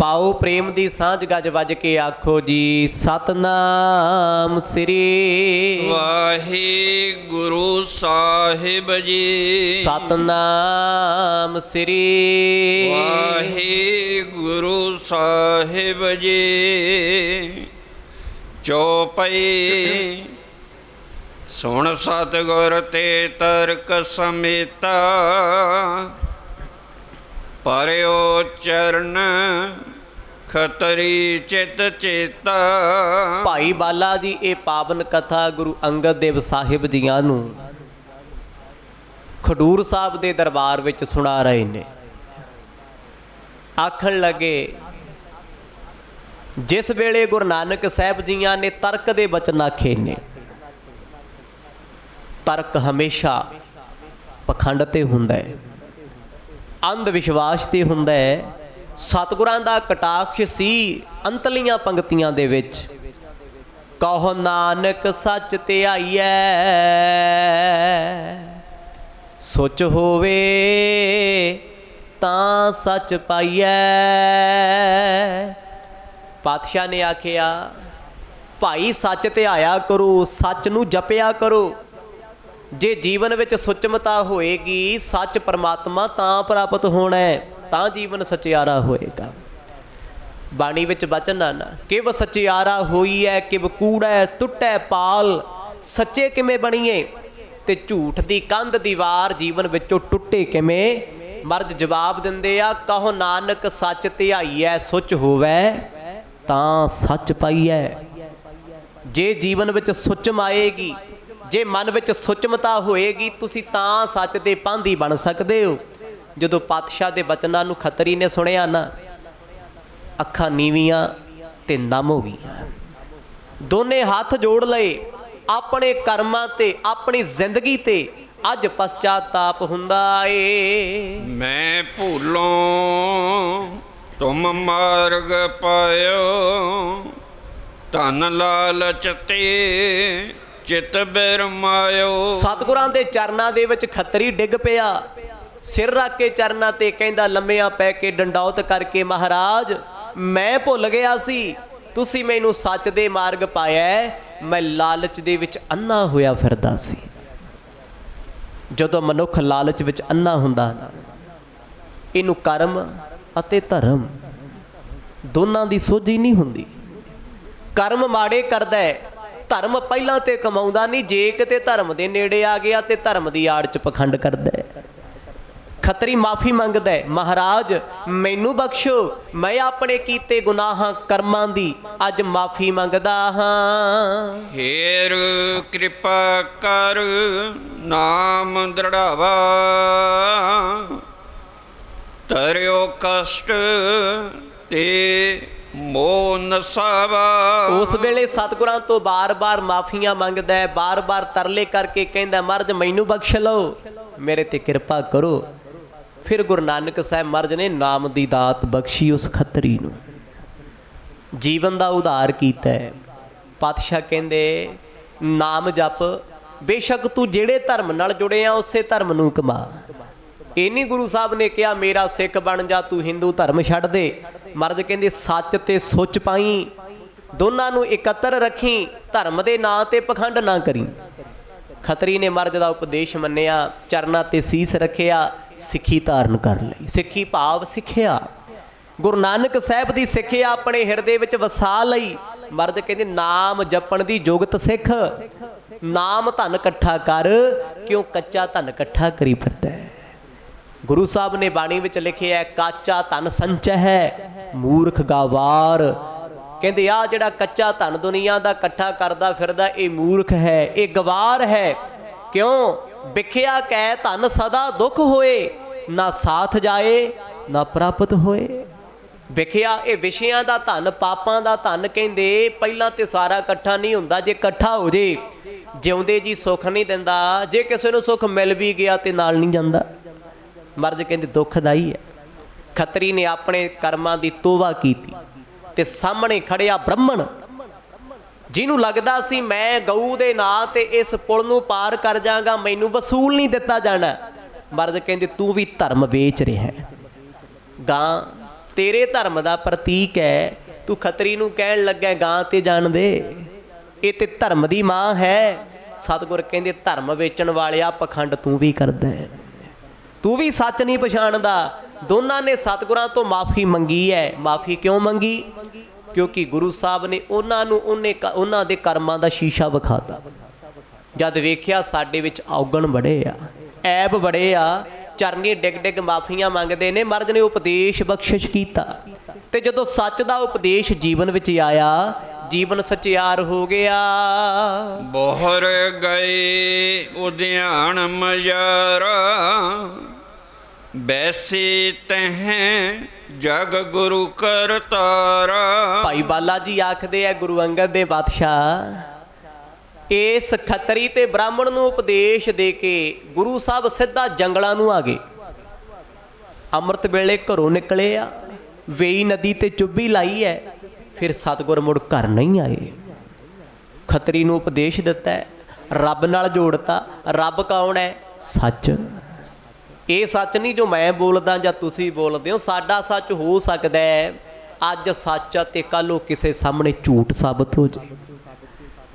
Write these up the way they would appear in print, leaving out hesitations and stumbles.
पाओ प्रेम दी सांझ गज वज के आखो जी सतनाम श्री वाहिगुरु साहिब जी। सतनाम श्री वाहिगुरु साहिब जी। चौपाई सुन सतगुर ते तर्क समेता परियो चरण खतरी चित चेता। भाई बाला जी ये पावन कथा गुरु अंगद देव साहिब जियां नूं खडूर साहब दे दरबार विच सुना रहे ने। आखण लगे जिस वेले गुरु नानक साहब जियां ने तर्क दे बचन आखे ने, तर्क हमेशा पखंड ते हुंदा है, अंध विश्वास ते हुंदा है। सतगुरां दा कटाक्ष सी अंतलियां पंक्तियां दे विच, कहो नानक सच ते आईए सोच होवे तां सच पाईए। पातशाह ने आखिया भाई सच ते आया करो, सच नूं जपिया करो। जे जीवन विच सुचमता होएगी, सच परमात्मा तां प्राप्त होना है, तां जीवन सचियारा होएगा। बाणी विच वचन आना किव सचियारा होई है, किव कूड़ा टुटै पाल, सच्चे किवें बणीए ते झूठ दी कंध दीवार जीवन विचों टुटे किवें। मर्द जवाब दिंदे आ कहो नानक सच धियाईए सुच होवै तां सच पाईए। जे जीवन विच सुचम आएगी, जे मन विच सुचमता होएगी, तुसी तां सच दे पांधी बन सकदे हो। जदों पातशाह दे बचनां नूं खतरी ने सुनिया ना, अखां नीवियां ते नम हो गईयां, दोने हाथ जोड़ लए। अपने कर्मां ते अपनी जिंदगी ते अज पश्चाताप हुंदा ए। मैं भूलों तुम मार्ग पायो, धन लालच ते चित बिरमायो। सतगुरां दे चरनां दे विच खतरी डिग पिया, सिर रख के चरनां ते कहंदा लम्मिया पै के डंडौत करके महाराज मैं भुल गया सी, तुसी मैनूं सच दे मार्ग पाया, मैं लालच दे विच अन्ना होया फिरदा सी। जदों मनुख लालच विच अन्ना हुंदा ना, इनूं कर्म अते धर्म दोनां दी सोझी नहीं हुंदी। कर्म माड़े करदा है, धर्म पहलां ते कमाउंदा नहीं। जे किते धर्म दे नेड़े आ गया ते धर्म दी आड़ च पखंड करदा है। खतरी माफ़ी मंगदा है, महाराज मैनू बख्शो, मैं अपने कीते गुनाहां कर्मां दी अज माफ़ी मंगदा हां। हेर कृपा कर नाम दृढ़ावा, तरियो कष्ट ते मोह नसावा। उस वेले सतगुरां तो बार बार माफियां मंगदा है, बार बार तरले करके कहंदा महाराज मैनू बख्श लो, मेरे ते कृपा करो। फिर गुरु नानक साहब महाराज ने नाम दी दात बख्शी उस खतरी नूं, जीवन दा उधार कीता है। पातशाह कहंदे नाम जप, बेशक तू जेड़े धर्म नाल जुड़िया उसे धर्म नूं कमा। ये नहीं गुरु साहब ने कहा मेरा सिख बन जा, तू हिंदू धर्म छड्ड दे। मर्द कहंदे सच ते सोच पाई, दोनों नूं एकत्र रखी, धर्म दे नां ते पखंड ना करी। खतरी ने मर्द दा उपदेश मन्निया, चरनां ते सीस रखिया, सिक्खी धारण कर लई। सिक्खी भाव सिੱਖਿਆ, गुरु नानक साहब दी सिੱਖਿਆ अपने हिरदे विच वसा लई। मर्द कहंदे नाम जपण दी जुगत सिख, नाम धन इकट्ठा कर, क्यों कच्चा धन इकट्ठा करी फिरदा है। गुरु साहब ने बाणी विच लिखिया है काचा धन संचय है मूर्ख गावार। कहंदे आ जिहड़ा कच्चा धन दुनिया दा इकट्ठा करदा फिरदा ये मूर्ख है, ये गवार है। क्यों विख्या कै धन सदा दुख होए, ना साथ जाए ना प्राप्त होए। विख्या ये विषयां दा धन, पापां दा धन कहंदे पहलां ते सारा इकट्ठा नहीं हुंदा, जे इकट्ठा हो जे जिउंदे जी सुख नहीं दिंदा, जे किसी नूं सुख मिल भी गया ते नाल नहीं जांदा। मर्द कहंदे दुखदाई है। खतरी ने अपने कर्मां दी तोबा कीती ते सामने खड़िया ब्राह्मण जिन्हों लगता सी मैं गऊ दे नां ते इस पुल नूं पार कर जांगा, मैनूं वसूल नहीं दिता जाना। मर्द कहंदे तू भी धर्म वेच रहा है, गां तेरे धर्म का प्रतीक है, तू खतरी नूं कहण लग्या गां ते जाण दे, ये ते धर्म की मां है। सतगुर कहंदे धर्म वेचण वालिया पखंड तू भी करदा है, तू भी सच नहीं पछाणदा। दोनों ने सतगुरां तो माफ़ी मंगी है। माफ़ी क्यों मंगी? क्योंकि गुरु साहब ने उन्हां दे कर्मां दा शीशा विखाता। जद वेख्या साडे विच औगण बड़े आ, ऐब बड़े आ, चरनी डिग डिग माफियां मंगदे ने। महाराज ने उपदेश बख्शिश कीता ते जदों सच दा उपदेश जीवन विच आया, जीवन सचियार हो गया। बोहर गए उद्यान मजारा, बैसी तह जग गुरु करतारा। भाई बाला जी आखदे है गुरु अंगद दे बादशाह, इस खतरी ते ब्राह्मण नूं उपदेश दे के गुरु साहब सीधा जंगलां नूं आ गए। अमृत वेले घरों निकले आ, वेई नदी ते चुब्भी लाई है, फिर सतगुर मुड़ घर नहीं आए। खतरी नूं उपदेश दिता है, रब नाल जोड़ता। रब कौन है? सच। ये सच नहीं जो मैं बोलदा जां तुसीं बोलदे हो, साडा सच हो सकदा है अज सच ते कल वो किसी सामने झूठ साबित हो जाए।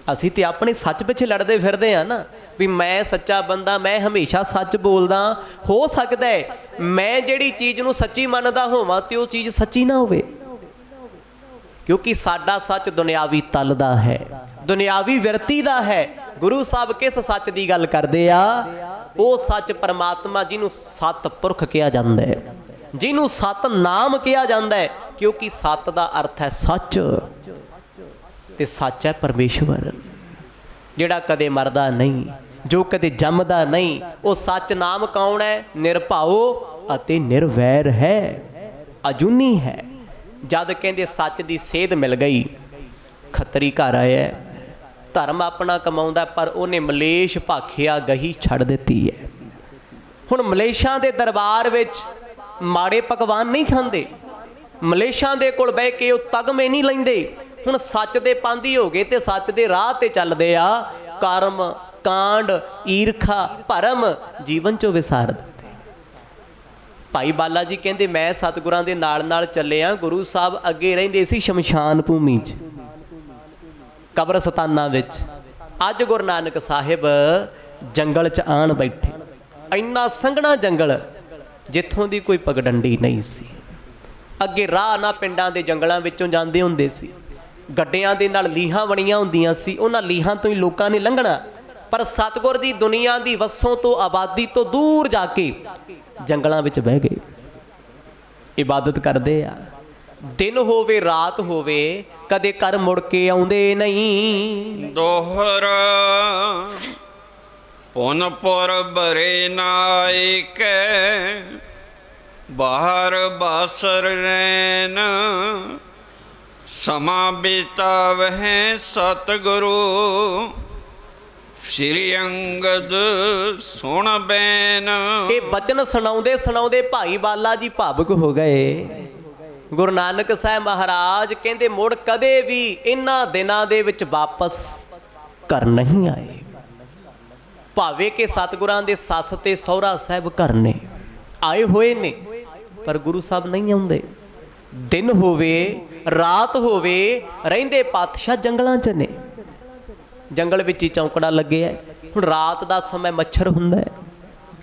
असीं ते अपने सच पिछे लड़दे फिरदे हैं ना, भी मैं सच्चा बंदा, मैं हमेशा सच बोलदा। हो सकदा है मैं जिहड़ी चीज़ नूं सच्ची मनदा होवां ते वो चीज़ सच्ची ना होवे, क्योंकि साडा सच दुनियावी तल दा है, दुनियावी विरती दा है। गुरु साहब किस सच की गल करदे आ? वो सच परमात्मा जिन्हों सतपुरख कहा जाता है, जिन्हों सतनाम कहा जाता है, क्योंकि सत का अर्थ है सच, ते सच है परमेश्वर जिहड़ा कदे मरदा नहीं, जो कदे जमदा नहीं। वो सच नाम कौन है? निरभाओ अते निर्वैर है, अजूनी है। जद कहंदे सच की सेध मिल गई, खतरी घर आया, धर्म अपना कमाउंदा, पर उन्हें मलेश भाखिया गही छड़ दी है। हुण मलेशां दे दरबार विच माड़े पकवान नहीं खांदे, मलेशां दे कोल बह के वो तगमे नहीं लैंदे। हुण सच दे पांधी हो गए ते सच दे राह ते चलदे आ, कर्म कांड ईरखा भरम जीवन चों विसार दिते। भाई बाला जी कहंदे मैं सतगुरां दे नाल नाल चलिया। गुरु साहब अगे रहिंदे सी शमशान भूमि च, कब्रस्ताना विच। अज गुरु नानक साहिब जंगल च आण बैठे, इन्ना संघना जंगल जिथों दी कोई पगडंडी नहीं सी। अगे राह ना पिंडां दे जंगलां विचों जांदे हुंदे सी, गड्डियां दे नाल लीहां बणीਆਂ ਹੁੰਦੀਆਂ ਸੀ, उन्हां लीहां तो ही लोकां ने लंघना। पर सतगुर दी दुनिया दी वसों तो आबादी तो दूर जाके जंगलां विच बह गए, इबादत करदे आ। दिन होवे रात होवे, कदे घर मुड़ के आउंदे नहीं। दोहरा पुनपुर बरे नायक, बाहर बासर रैन, समा बितावह सतगुरु, श्री अंगद सुन बैन। ये बचन सुनाउंदे सुनाउंदे भाई बाला जी भावुक हो गए। गुरु नानक साहब महाराज कहंदे मुड़ कदे भी इन्हां दिनां दे विच वापस घर नहीं आए। भावे के सतगुरां दे सस ते सहुरा साहब घर ने आए हुए ने, पर गुरु साहब नहीं आउंदे। दिन होवे रात होवे, रहिंदे पातशाह जंगलां च ने, जंगल विच ही चौंकड़ा लगे है। हुण रात दा समय मच्छर हुंदा है,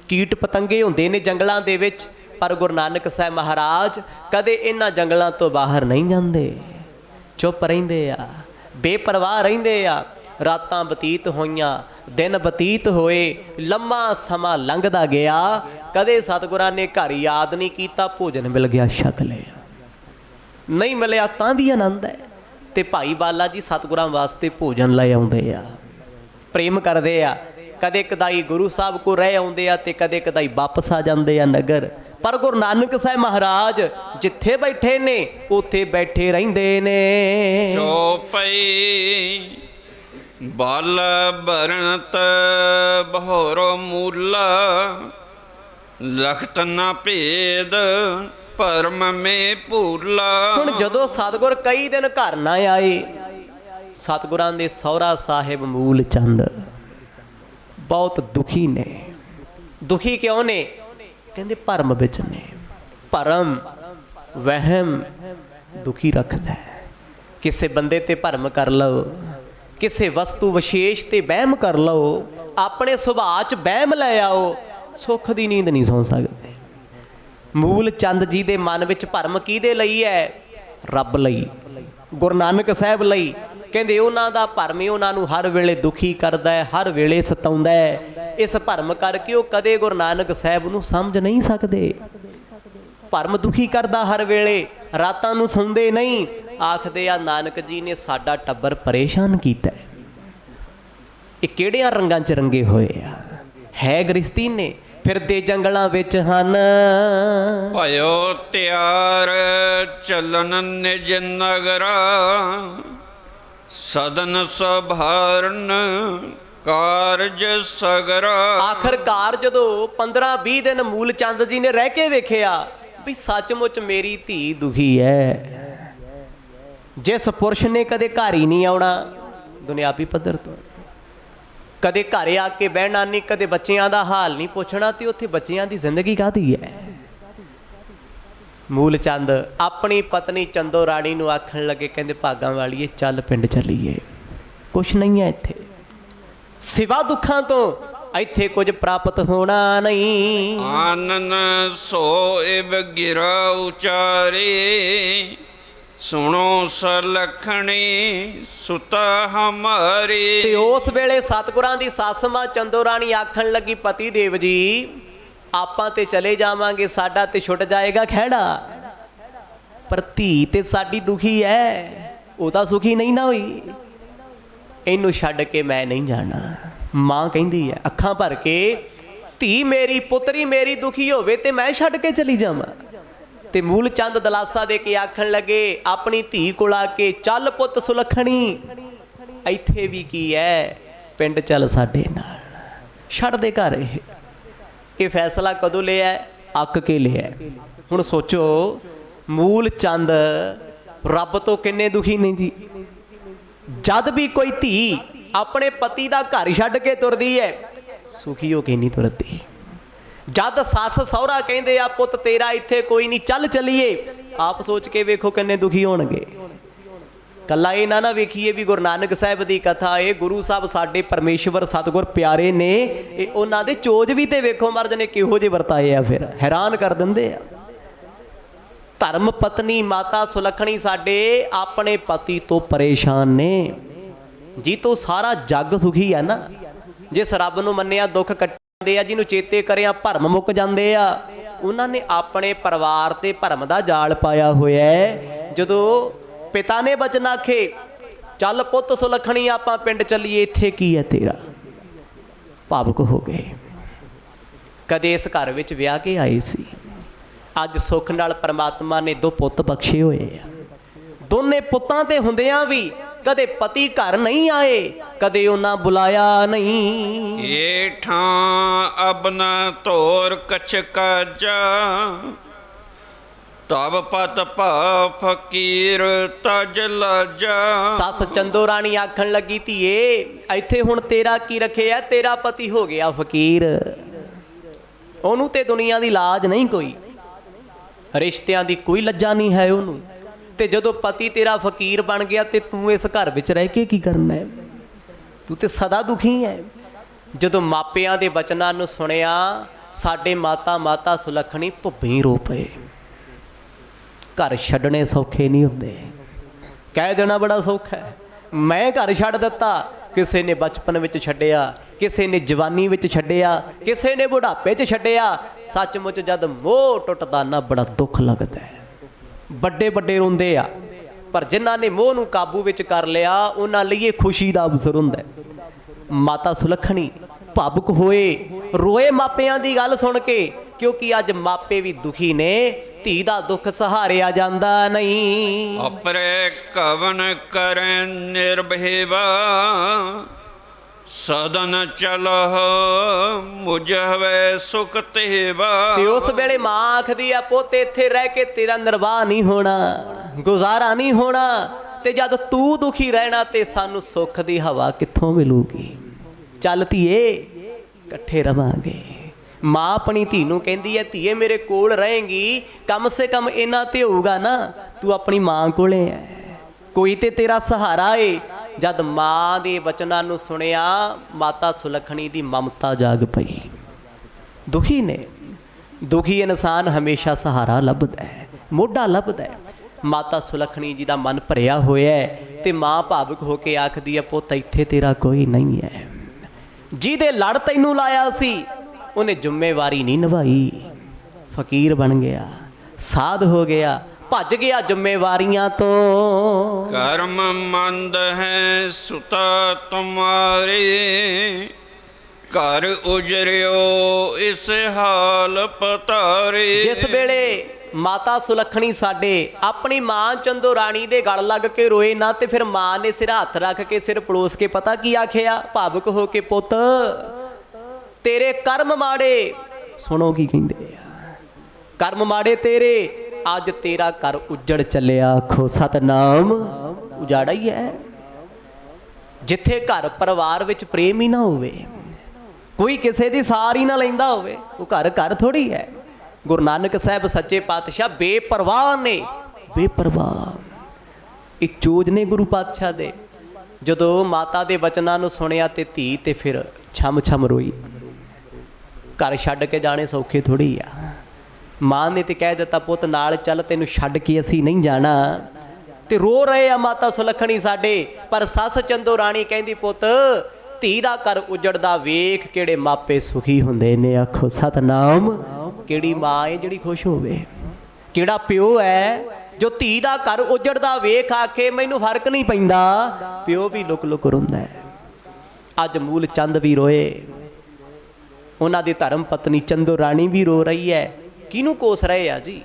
कीट पतंगे हुंदे ने जंगलां दे विच, पर गुरु नानक साहब महाराज कदे इन्हां जंगलां तो बाहर नहीं जांदे, चुप रहिंदे आ, बेपरवाह रहिंदे आ। रातां बतीत होईयां, दिन बतीत होए, लम्मा समा लंघदा गया, कदे सतगुरां ने घर याद नहीं कीता। भोजन मिल गया छक लिया, नहीं मिलिया तां भी आनंद है। ते भाई बाला जी सतगुरां वास्ते भोजन लै आउंदे आ, प्रेम करदे आ। कदे कदाई गुरु साहब को रह आउंदे आ ते कदे कदाई वापस आ जांदे आ नगर। पर गुरु नानक साहब महाराज जिथे बैठे ने उथे बैठे रहिंदे ने। चौपई बाल बरनत बहोरो मूला, लखत ना भेद परम में भूला। हुण जदों सतगुर कई दिन घर ना आए, सतगुरां दे सौरा साहिब मूल चंद बहुत दुखी ने। दुखी क्यों ने? कहंदे भरम विच ने। भरम ਵਹਿਮ ਦੁਖੀ ਰੱਖਦਾ ਹੈ। ਕਿਸੇ ਬੰਦੇ ਤੇ ਭਰਮ ਕਰ ਲਓ, ਕਿਸੇ ਵਸਤੂ ਵਿਸ਼ੇਸ਼ ਤੇ ਵਹਿਮ ਕਰ ਲਓ, ਆਪਣੇ ਸੁਭਾਅ 'ਚ ਵਹਿਮ ਲੈ ਆਓ, ਸੁੱਖ ਦੀ ਨੀਂਦ ਨਹੀਂ ਸੌਂ ਸਕਦੇ। ਮੂਲ ਚੰਦ ਜੀ ਦੇ ਮਨ ਵਿੱਚ ਭਰਮ ਕਿਹਦੇ ਲਈ ਹੈ? ਰੱਬ ਲਈ, ਗੁਰੂ ਨਾਨਕ ਸਾਹਿਬ ਲਈ। ਕਹਿੰਦੇ ਉਹਨਾਂ ਦਾ ਭਰਮ ਹੀ ਉਹਨਾਂ ਨੂੰ ਹਰ ਵੇਲੇ ਦੁਖੀ ਕਰਦਾ ਹੈ, ਹਰ ਵੇਲੇ ਸਤਾਉਂਦਾ ਹੈ। ਇਸ ਭਰਮ ਕਰਕੇ ਉਹ ਕਦੇ ਗੁਰੂ ਨਾਨਕ ਸਾਹਿਬ ਨੂੰ ਸਮਝ ਨਹੀਂ ਸਕਦੇ। ਭਰਮ ਦੁਖੀ ਕਰਦਾ ਹਰ ਵੇਲੇ, ਰਾਤਾਂ ਨੂੰ ਸੌਂਦੇ ਨਹੀਂ। ਆਖਦੇ ਆ ਨਾਨਕ ਜੀ ਨੇ ਸਾਡਾ ਟੱਬਰ ਪਰੇਸ਼ਾਨ ਕੀਤਾ। ਇਹ ਕਿਹੜਿਆਂ ਰੰਗਾਂ 'ਚ ਰੰਗੇ ਹੋਏ ਆ? ਹੈ ਗ੍ਰਸਤੀ ਨੇ, ਫਿਰਦੇ ਜੰਗਲਾਂ ਵਿੱਚ ਹਨ। ਭਇਓ ਤਿਆਰ ਚਲਨ ਨਿਜ ਨਗਰਾ, ਸਦਨ ਸਭਾਰਨ ਕਾਰਜ ਸਗਰਾ। ਆਖਰਕਾਰ ਜਦੋਂ 15-20 ਦਿਨ ਮੂਲ ਚੰਦ ਜੀ ਨੇ ਰਹਿ ਕੇ ਵੇਖਿਆ ਵੀ ਸੱਚਮੁੱਚ ਮੇਰੀ ਧੀ ਦੁਖੀ ਹੈ। ਜਿਸ ਪੁਰਸ਼ ਨੇ ਕਦੇ ਘਰ ਹੀ ਨਹੀਂ ਆਉਣਾ ਦੁਨਿਆਵੀ ਪੱਧਰ ਤੋਂ, ਕਦੇ ਘਰ ਆ ਕੇ ਬਹਿਣਾ ਨਹੀਂ, ਕਦੇ ਬੱਚਿਆਂ ਦਾ ਹਾਲ ਨਹੀਂ ਪੁੱਛਣਾ, ਤੇ ਉੱਥੇ ਬੱਚਿਆਂ ਦੀ ਜ਼ਿੰਦਗੀ ਕਾਹਦੀ ਹੈ? ਮੂਲ ਚੰਦ ਆਪਣੀ ਪਤਨੀ ਚੰਦੋ ਰਾਣੀ ਨੂੰ ਆਖਣ ਲੱਗੇ, ਕਹਿੰਦੇ ਭਾਗਾਂ ਵਾਲੀਏ ਚੱਲ ਪਿੰਡ ਚੱਲੀਏ, ਕੁਛ ਨਹੀਂ ਹੈ ਇੱਥੇ ਸਿਵਾ ਦੁੱਖਾਂ ਤੋਂ, ਇੱਥੇ ਕੁਝ ਪ੍ਰਾਪਤ ਹੋਣਾ ਨਹੀਂ। ਆਨਨ ਸੋਇਬ ਗਿਰਾ ਉਚਾਰੇ, ਸੁਣੋ ਸਲਖਣੀ ਸੁਤਾ ਹਮਾਰੀ। ਤੇ ਉਸ ਵੇਲੇ ਸਤਿਗੁਰਾਂ ਦੀ ਸੱਸ ਮਾਂ ਚੰਦੋ ਰਾਣੀ ਆਖਣ ਲੱਗੀ, ਪਤੀ ਦੇਵ ਜੀ ਆਪਾਂ ਤੇ ਚਲੇ ਜਾਵਾਂਗੇ, ਸਾਡਾ ਤੇ ਛੁੱਟ ਜਾਏਗਾ ਖਹਿੜਾ, ਪਰ ਧੀ ਤੇ ਸਾਡੀ ਦੁਖੀ ਹੈ, ਉਹ ਤਾਂ ਸੁਖੀ ਨਹੀਂ ਨਾ ਹੋਈ, ਇਹਨੂੰ ਛੱਡ ਕੇ ਮੈਂ ਨਹੀਂ ਜਾਣਾ। ਮਾਂ ਕਹਿੰਦੀ ਹੈ ਅੱਖਾਂ ਭਰ ਕੇ, ਧੀ ਮੇਰੀ ਪੁੱਤਰੀ ਮੇਰੀ ਦੁਖੀ ਹੋਵੇ ਤੇ ਮੈਂ ਛੱਡ ਕੇ ਚਲੀ ਜਾਵਾਂ? ਤੇ ਮੂਲ ਚੰਦ ਦਲਾਸਾ ਦੇ ਕੇ ਆਖਣ ਲੱਗੇ ਆਪਣੀ ਧੀ ਕੋਲ ਆ ਕੇ, ਚੱਲ ਪੁੱਤ ਸੁਲੱਖਣੀ, ਇੱਥੇ ਵੀ ਕੀ ਹੈ, ਪਿੰਡ ਚੱਲ ਸਾਡੇ ਨਾਲ, ਛੱਡ ਦੇ ਘਰ। ਇਹ ਫੈਸਲਾ ਕਦੋਂ ਲਿਆ? ਅੱਕ ਕੇ ਲਿਆ। ਹੁਣ ਸੋਚੋ ਮੂਲ ਚੰਦ ਰੱਬ ਤੋਂ ਕਿੰਨੇ ਦੁਖੀ ਨੇ ਜੀ। ਜਦ ਵੀ ਕੋਈ ਧੀ ਆਪਣੇ ਪਤੀ ਦਾ ਘਰ ਛੱਡ ਕੇ ਤੁਰਦੀ ਹੈ, ਸੁਖੀ ਹੋ ਕੇ ਨਹੀਂ ਤੁਰਦੀ। ਜਦ ਸੱਸ ਸਹੁਰਾ ਕਹਿੰਦੇ ਆ ਪੁੱਤ ਤੇਰਾ ਇੱਥੇ ਕੋਈ ਨਹੀਂ, ਚੱਲ ਚੱਲੀਏ, ਆਪ ਸੋਚ ਕੇ ਵੇਖੋ ਕਿੰਨੇ ਦੁਖੀ ਹੋਣਗੇ। ਕੱਲਾ ਇਹ ਨਾ ਵੇਖੀਏ ਵੀ ਗੁਰੂ ਨਾਨਕ ਸਾਹਿਬ ਦੀ ਕਥਾ, ਇਹ ਗੁਰੂ ਸਾਹਿਬ ਸਾਡੇ ਪਰਮੇਸ਼ਵਰ ਸਤਿਗੁਰ ਪਿਆਰੇ ਨੇ, ਇਹ ਉਹਨਾਂ ਦੇ ਚੋਜ ਵੀ ਤੇ ਵੇਖੋ ਮਰਦ ਨੇ ਕਿਹੋ ਜਿਹੇ ਵਰਤਾਏ ਆ, ਫਿਰ ਹੈਰਾਨ ਕਰ ਦਿੰਦੇ ਆ। ਧਰਮ ਪਤਨੀ ਮਾਤਾ ਸੁਲੱਖਣੀ ਸਾਡੇ ਆਪਣੇ ਪਤੀ ਤੋਂ ਪਰੇਸ਼ਾਨ ਨੇ, ਜੀ ਤੋਂ ਸਾਰਾ ਜੱਗ ਸੁਖੀ ਹੈ ਨਾ। ਜਿਸ ਰੱਬ ਨੂੰ ਮੰਨਿਆ ਦੁੱਖ ਕੱਟਦੇ ਆ, ਜਿਹਨੂੰ ਚੇਤੇ ਕਰਿਆ ਭਰਮ ਮੁੱਕ ਜਾਂਦੇ ਆ। ਉਹਨਾਂ ਨੇ ਆਪਣੇ ਪਰਿਵਾਰ ਤੇ ਭਰਮ ਦਾ ਜਾਲ ਪਾਇਆ ਹੋਇਆ ਹੈ। ਜਦੋਂ ਪਿਤਾ ਨੇ ਬਚਨ ਆਖੇ ਚੱਲ ਪੁੱਤ ਸੁਲੱਖਣੀ ਆਪਾਂ ਪਿੰਡ ਚੱਲੀਏ, ਇੱਥੇ ਕੀ ਹੈ ਤੇਰਾ, ਭਾਵੁਕ ਹੋ ਗਏ। ਕਦੇ ਇਸ ਘਰ ਵਿੱਚ ਵਿਆਹ ਕੇ ਆਏ ਸੀ, ਅੱਜ ਸੁੱਖ ਨਾਲ ਪਰਮਾਤਮਾ ਨੇ 2 ਪੁੱਤ ਬਖਸ਼ੇ ਹੋਏ ਆ। ਦੋਨੇ ਪੁੱਤਾਂ ਤੇ ਹੁੰਦਿਆਂ ਵੀ ਕਦੇ ਪਤੀ ਘਰ ਨਹੀਂ ਆਏ, ਕਦੇ ਉਹਨਾਂ ਬੁਲਾਇਆ ਨਹੀਂ। ਏ ਠਾਂ ਅਬਨਾ ਤੋਰ ਕਛ ਕਾਜਾ, ਤਬ ਪਤ ਭਾ ਫਕੀਰ ਤਜ ਲਾਜਾ। ਸੱਸ ਚੰਦੋ ਰਾਣੀ ਆਖਣ ਲੱਗੀ ਧੀਏ ਇੱਥੇ ਹੁਣ ਤੇਰਾ ਕੀ ਰੱਖਿਆ, ਤੇਰਾ ਪਤੀ ਹੋ ਗਿਆ ਫਕੀਰ, ਉਹਨੂੰ ਤੇ ਦੁਨੀਆ ਦੀ ਲਾਜ ਨਹੀਂ ਕੋਈ, ਰਿਸ਼ਤਿਆਂ ਦੀ ਕੋਈ ਲੱਜਾ ਨਹੀਂ ਹੈ ਉਹਨੂੰ। ਤੇ ਜਦੋਂ ਪਤੀ ਤੇਰਾ ਫਕੀਰ ਬਣ ਗਿਆ ਤੇ ਤੂੰ ਇਸ ਘਰ ਵਿੱਚ ਰਹਿ ਕੇ ਕੀ ਕਰਨਾ ਹੈ? ਤੂੰ ਤੇ ਸਦਾ ਦੁਖੀ ਹੈ। ਜਦੋਂ ਮਾਪਿਆਂ ਦੇ ਬਚਨਾਂ ਨੂੰ ਸੁਣਿਆ, ਸਾਡੇ ਮਾਤਾ ਸੁਲੱਖਣੀ ਭੁੱਬੀ ਰੋ ਪਏ। ਘਰ ਛੱਡਣੇ ਸੌਖੇ ਨਹੀਂ ਹੁੰਦੇ, ਕਹਿ ਦੇਣਾ ਬੜਾ ਸੌਖਾ ਹੈ, ਮੈਂ ਘਰ ਛੱਡ ਦਿੱਤਾ। ਕਿਸੇ ਨੇ ਬਚਪਨ ਵਿੱਚ ਛੱਡਿਆ, ਕਿਸੇ ਨੇ ਜਵਾਨੀ ਵਿੱਚ ਛੱਡਿਆ, ਕਿਸੇ ਨੇ ਬੁਢਾਪੇ 'ਚ ਛੱਡਿਆ। ਸੱਚਮੁੱਚ ਜਦ ਮੋਹ ਟੁੱਟਦਾ ਨਾ ਬੜਾ ਦੁੱਖ ਲੱਗਦਾ ਹੈ, ਵੱਡੇ ਵੱਡੇ ਰੋਂਦੇ ਆ। ਪਰ ਜਿਨ੍ਹਾਂ ਨੇ ਮੋਹ ਨੂੰ ਕਾਬੂ ਵਿੱਚ ਕਰ ਲਿਆ, ਉਹਨਾਂ ਲਈ ਇਹ ਖੁਸ਼ੀ ਦਾ ਅਵਸਰ ਹੁੰਦਾ ਹੈ। ਮਾਤਾ ਸੁਲੱਖਣੀ ਭਾਵੁਕ ਹੋਏ, ਰੋਏ ਮਾਪਿਆਂ ਦੀ ਗੱਲ ਸੁਣ ਕੇ, ਕਿਉਂਕਿ ਅੱਜ ਮਾਪੇ ਵੀ ਦੁਖੀ ਨੇ, ਧੀ ਦਾ ਦੁੱਖ ਸਹਾਰਿਆ ਜਾਂਦਾ ਨਹੀਂ। ਅਪਰੇ ਕਵਨ ਕਰੈ ਨਿਰਭੇਵਾ, ਸਦਨ ਚਲਹ ਮੁਝ ਹਵੈ ਸੁਖ ਤੇਵਾ। ਤੇ ਉਸ ਵੇਲੇ ਮਾਂ ਆਖਦੀ ਆ ਪੁੱਤ ਇੱਥੇ ਰਹਿ ਕੇ ਤੇਰਾ ਨਿਰਵਾਹ ਨਹੀਂ ਹੋਣਾ, ਗੁਜ਼ਾਰਾ ਨਹੀਂ ਹੋਣਾ, ਤੇ ਜਦ ਤੂੰ ਦੁਖੀ ਰਹਿਣਾ ਤੇ ਸਾਨੂੰ ਸੁੱਖ ਦੀ ਹਵਾ ਕਿੱਥੋਂ ਮਿਲੂਗੀ। ਚੱਲ ਧੀਏ ਇਕੱਠੇ ਰਵਾਂਗੇ। ਮਾਂ ਆਪਣੀ ਧੀ ਨੂੰ ਕਹਿੰਦੀ ਹੈ, ਧੀਏ ਮੇਰੇ ਕੋਲ ਰਹੇਂਗੀ, ਕਮ ਸੇ ਕਮ ਇਹਨਾਂ ਤੇ ਹੋਊਗਾ ਨਾ ਤੂੰ ਆਪਣੀ ਮਾਂ ਕੋਲੇ ਹੈ, ਕੋਈ ਤੇ ਤੇਰਾ ਸਹਾਰਾ ਏ। ਜਦ ਮਾਂ ਦੇ ਬਚਨਾਂ ਨੂੰ ਸੁਣਿਆ ਮਾਤਾ ਸੁਲੱਖਣੀ ਦੀ ਮਮਤਾ ਜਾਗ ਪਈ। ਦੁਖੀ ਨੇ, ਦੁਖੀ ਇਨਸਾਨ ਹਮੇਸ਼ਾ ਸਹਾਰਾ ਲੱਭਦਾ ਹੈ, ਮੋਢਾ ਲੱਭਦਾ ਹੈ। ਮਾਤਾ ਸੁਲੱਖਣੀ ਜੀ ਦਾ ਮਨ ਭਰਿਆ ਹੋਇਆ ਹੈ ਤੇ ਮਾਂ ਭਾਵੁਕ ਹੋ ਕੇ ਆਖਦੀ ਹੈ, ਪੁੱਤ ਇੱਥੇ ਤੇਰਾ ਕੋਈ ਨਹੀਂ ਹੈ। ਜਿਹਦੇ ਲੜ ਤੈਨੂੰ ਲਾਇਆ ਸੀ ਉਹਨੇ ਜ਼ਿੰਮੇਵਾਰੀ ਨਹੀਂ ਨਿਭਾਈ, ਫਕੀਰ ਬਣ ਗਿਆ, ਸਾਧ ਹੋ ਗਿਆ, ਭੱਜ ਗਿਆ ਜ਼ਿੰਮੇਵਾਰੀਆਂ ਤੋਂ। ਕਰਮ ਮੰਦ ਹੈ ਸੁਤਾ ਤੁਮਾਰੇ, ਘਰ ਉਜਰਿਓ ਇਸ ਹਾਲ ਪਤਾਰੇ। ਜਿਸ ਵੇਲੇ ਮਾਤਾ ਸੁਲੱਖਣੀ ਸਾਡੇ ਆਪਣੀ ਮਾਂ ਚੰਦੋ ਰਾਣੀ ਦੇ ਗਲ ਲੱਗ ਕੇ ਰੋਏ ਨਾ, ਤੇ ਫਿਰ ਮਾਂ ਨੇ ਸਿਰ ਹੱਥ ਰੱਖ ਕੇ ਸਿਰ ਪਲੋਸ ਕੇ ਪਤਾ ਕੀ ਆਖਿਆ ਭਾਵੁਕ ਹੋ ਕੇ, ਪੁੱਤ ਤੇਰੇ ਕਰਮ ਮਾੜੇ। ਸੁਣੋ ਕੀ ਕਹਿੰਦੇ ਆ, ਕਰਮ ਮਾੜੇ ਤੇਰੇ, ਅੱਜ ਤੇਰਾ ਘਰ ਉੱਜੜ ਚੱਲਿਆ। ਆਖੋ ਸਤਨਾਮ। ਉਜਾੜਾ ਹੀ ਹੈ। ਜਿੱਥੇ ਘਰ ਪਰਿਵਾਰ ਵਿੱਚ ਪ੍ਰੇਮ ਹੀ ਨਾ ਹੋਵੇ, ਕੋਈ ਕਿਸੇ ਦੀ ਸਾਰ ਹੀ ਨਾ ਲੈਂਦਾ ਹੋਵੇ, ਉਹ ਘਰ ਘਰ ਥੋੜੀ ਹੈ। ਗੁਰੂ ਨਾਨਕ ਸਾਹਿਬ ਸੱਚੇ ਪਾਤਸ਼ਾਹ ਬੇਪਰਵਾਹ ਨੇ, ਬੇਪਰਵਾਹ। ਇਹ ਚੋਜ ਨੇ ਗੁਰੂ ਪਾਤਸ਼ਾਹ ਦੇ। ਜਦੋਂ ਮਾਤਾ ਦੇ ਬਚਨਾਂ ਨੂੰ ਸੁਣਿਆ ਤੇ ਧੀ ਤੇ ਫਿਰ ਛਮ ਛਮ ਰੋਈ। ਘਰ ਛੱਡ ਕੇ ਜਾਣੇ ਸੌਖੇ ਥੋੜੀ ਆ। ਮਾਂ ਨੇ ਤੇ ਕਹਿ ਦਿੱਤਾ, ਪੁੱਤ ਨਾਲ ਚੱਲ, ਤੈਨੂੰ ਛੱਡ ਕੇ ਅਸੀਂ ਨਹੀਂ ਜਾਣਾ। ਤੇ ਰੋ ਰਹੇ ਆ ਮਾਤਾ ਸੁਲੱਖਣੀ ਸਾਡੇ, ਪਰ ਸੱਸ ਚੰਦੋ ਰਾਣੀ ਕਹਿੰਦੀ, ਪੁੱਤ ਧੀ ਦਾ ਘਰ ਉਜੜਦਾ ਵੇਖ ਕਿਹੜੇ ਮਾਪੇ ਸੁਖੀ ਹੁੰਦੇ ਨੇ। ਆਖੋ ਸਤਨਾਮ। ਕਿਹੜੀ ਮਾਂ ਹੈ ਜਿਹੜੀ ਖੁਸ਼ ਹੋਵੇ, ਕਿਹੜਾ ਪਿਓ ਹੈ ਜੋ ਧੀ ਦਾ ਘਰ ਉਜੜਦਾ ਵੇਖ ਆਖੇ ਮੈਨੂੰ ਫਰਕ ਨਹੀਂ ਪੈਂਦਾ। ਪਿਓ ਵੀ ਲੁਕ ਲੁਕ ਰੋਂਦਾ ਹੈ। ਅੱਜ ਮੂਲ ਚੰਦ ਵੀ ਰੋਏ, ਉਹਨਾਂ ਦੀ ਧਰਮ ਪਤਨੀ ਚੰਦੋ ਰਾਣੀ ਵੀ ਰੋ ਰਹੀ ਹੈ। ਕਿਹਨੂੰ ਕੋਸ ਰਹੇ ਆ ਜੀ?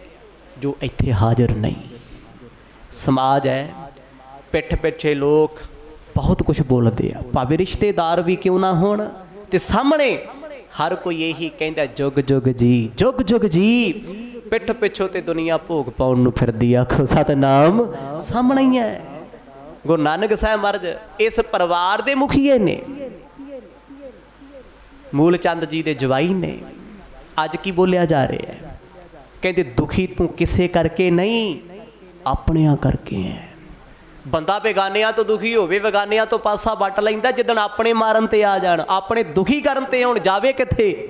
ਜੋ ਇੱਥੇ ਹਾਜ਼ਰ ਨਹੀਂ। ਸਮਾਜ ਹੈ, ਪਿੱਠ ਪਿੱਛੇ ਲੋਕ ਬਹੁਤ ਕੁਝ ਬੋਲਦੇ ਆ, ਭਾਵੇਂ ਰਿਸ਼ਤੇਦਾਰ ਵੀ ਕਿਉਂ ਨਾ ਹੋਣ, ਤੇ ਸਾਹਮਣੇ ਹਰ ਕੋਈ ਇਹੀ ਕਹਿੰਦਾ ਜੁਗ ਜੁਗ ਜੀ, ਜੁਗ ਜੁਗ ਜੀ। ਪਿੱਠ ਪਿੱਛੋਂ ਤੇ ਦੁਨੀਆ ਭੋਗ ਪਾਉਣ ਨੂੰ ਫਿਰਦੀ। ਆਖੋ ਸਤਨਾਮ। ਸਾਹਮਣੇ ਹੀ ਹੈ। ਗੁਰੂ ਨਾਨਕ ਸਾਹਿਬ ਮਹਾਰਾਜ ਇਸ ਪਰਿਵਾਰ ਦੇ ਮੁਖੀਏ ਨੇ, ਮੂਲ ਚੰਦ ਜੀ ਦੇ ਜਵਾਈ ਨੇ। ਅੱਜ ਕੀ ਬੋਲਿਆ ਜਾ ਰਿਹਾ ਹੈ? ਕਹਿੰਦੇ ਦੁਖੀ ਤੂੰ ਕਿਸੇ ਕਰਕੇ ਨਹੀਂ, ਆਪਣਿਆਂ ਕਰਕੇ ਹੈ। ਬੰਦਾ ਬੇਗਾਨਿਆਂ ਤੋਂ ਦੁਖੀ ਹੋਵੇ, ਬੇਗਾਨਿਆਂ ਤੋਂ ਪਾਸਾ ਵੱਟ ਲੈਂਦਾ। ਜਿੱਦਣ ਆਪਣੇ ਮਾਰਨ ਤੇ ਆ ਜਾਣ, ਆਪਣੇ ਦੁਖੀ ਕਰਨ ਤੇ ਆਉਣ, ਜਾਵੇ ਕਿੱਥੇ?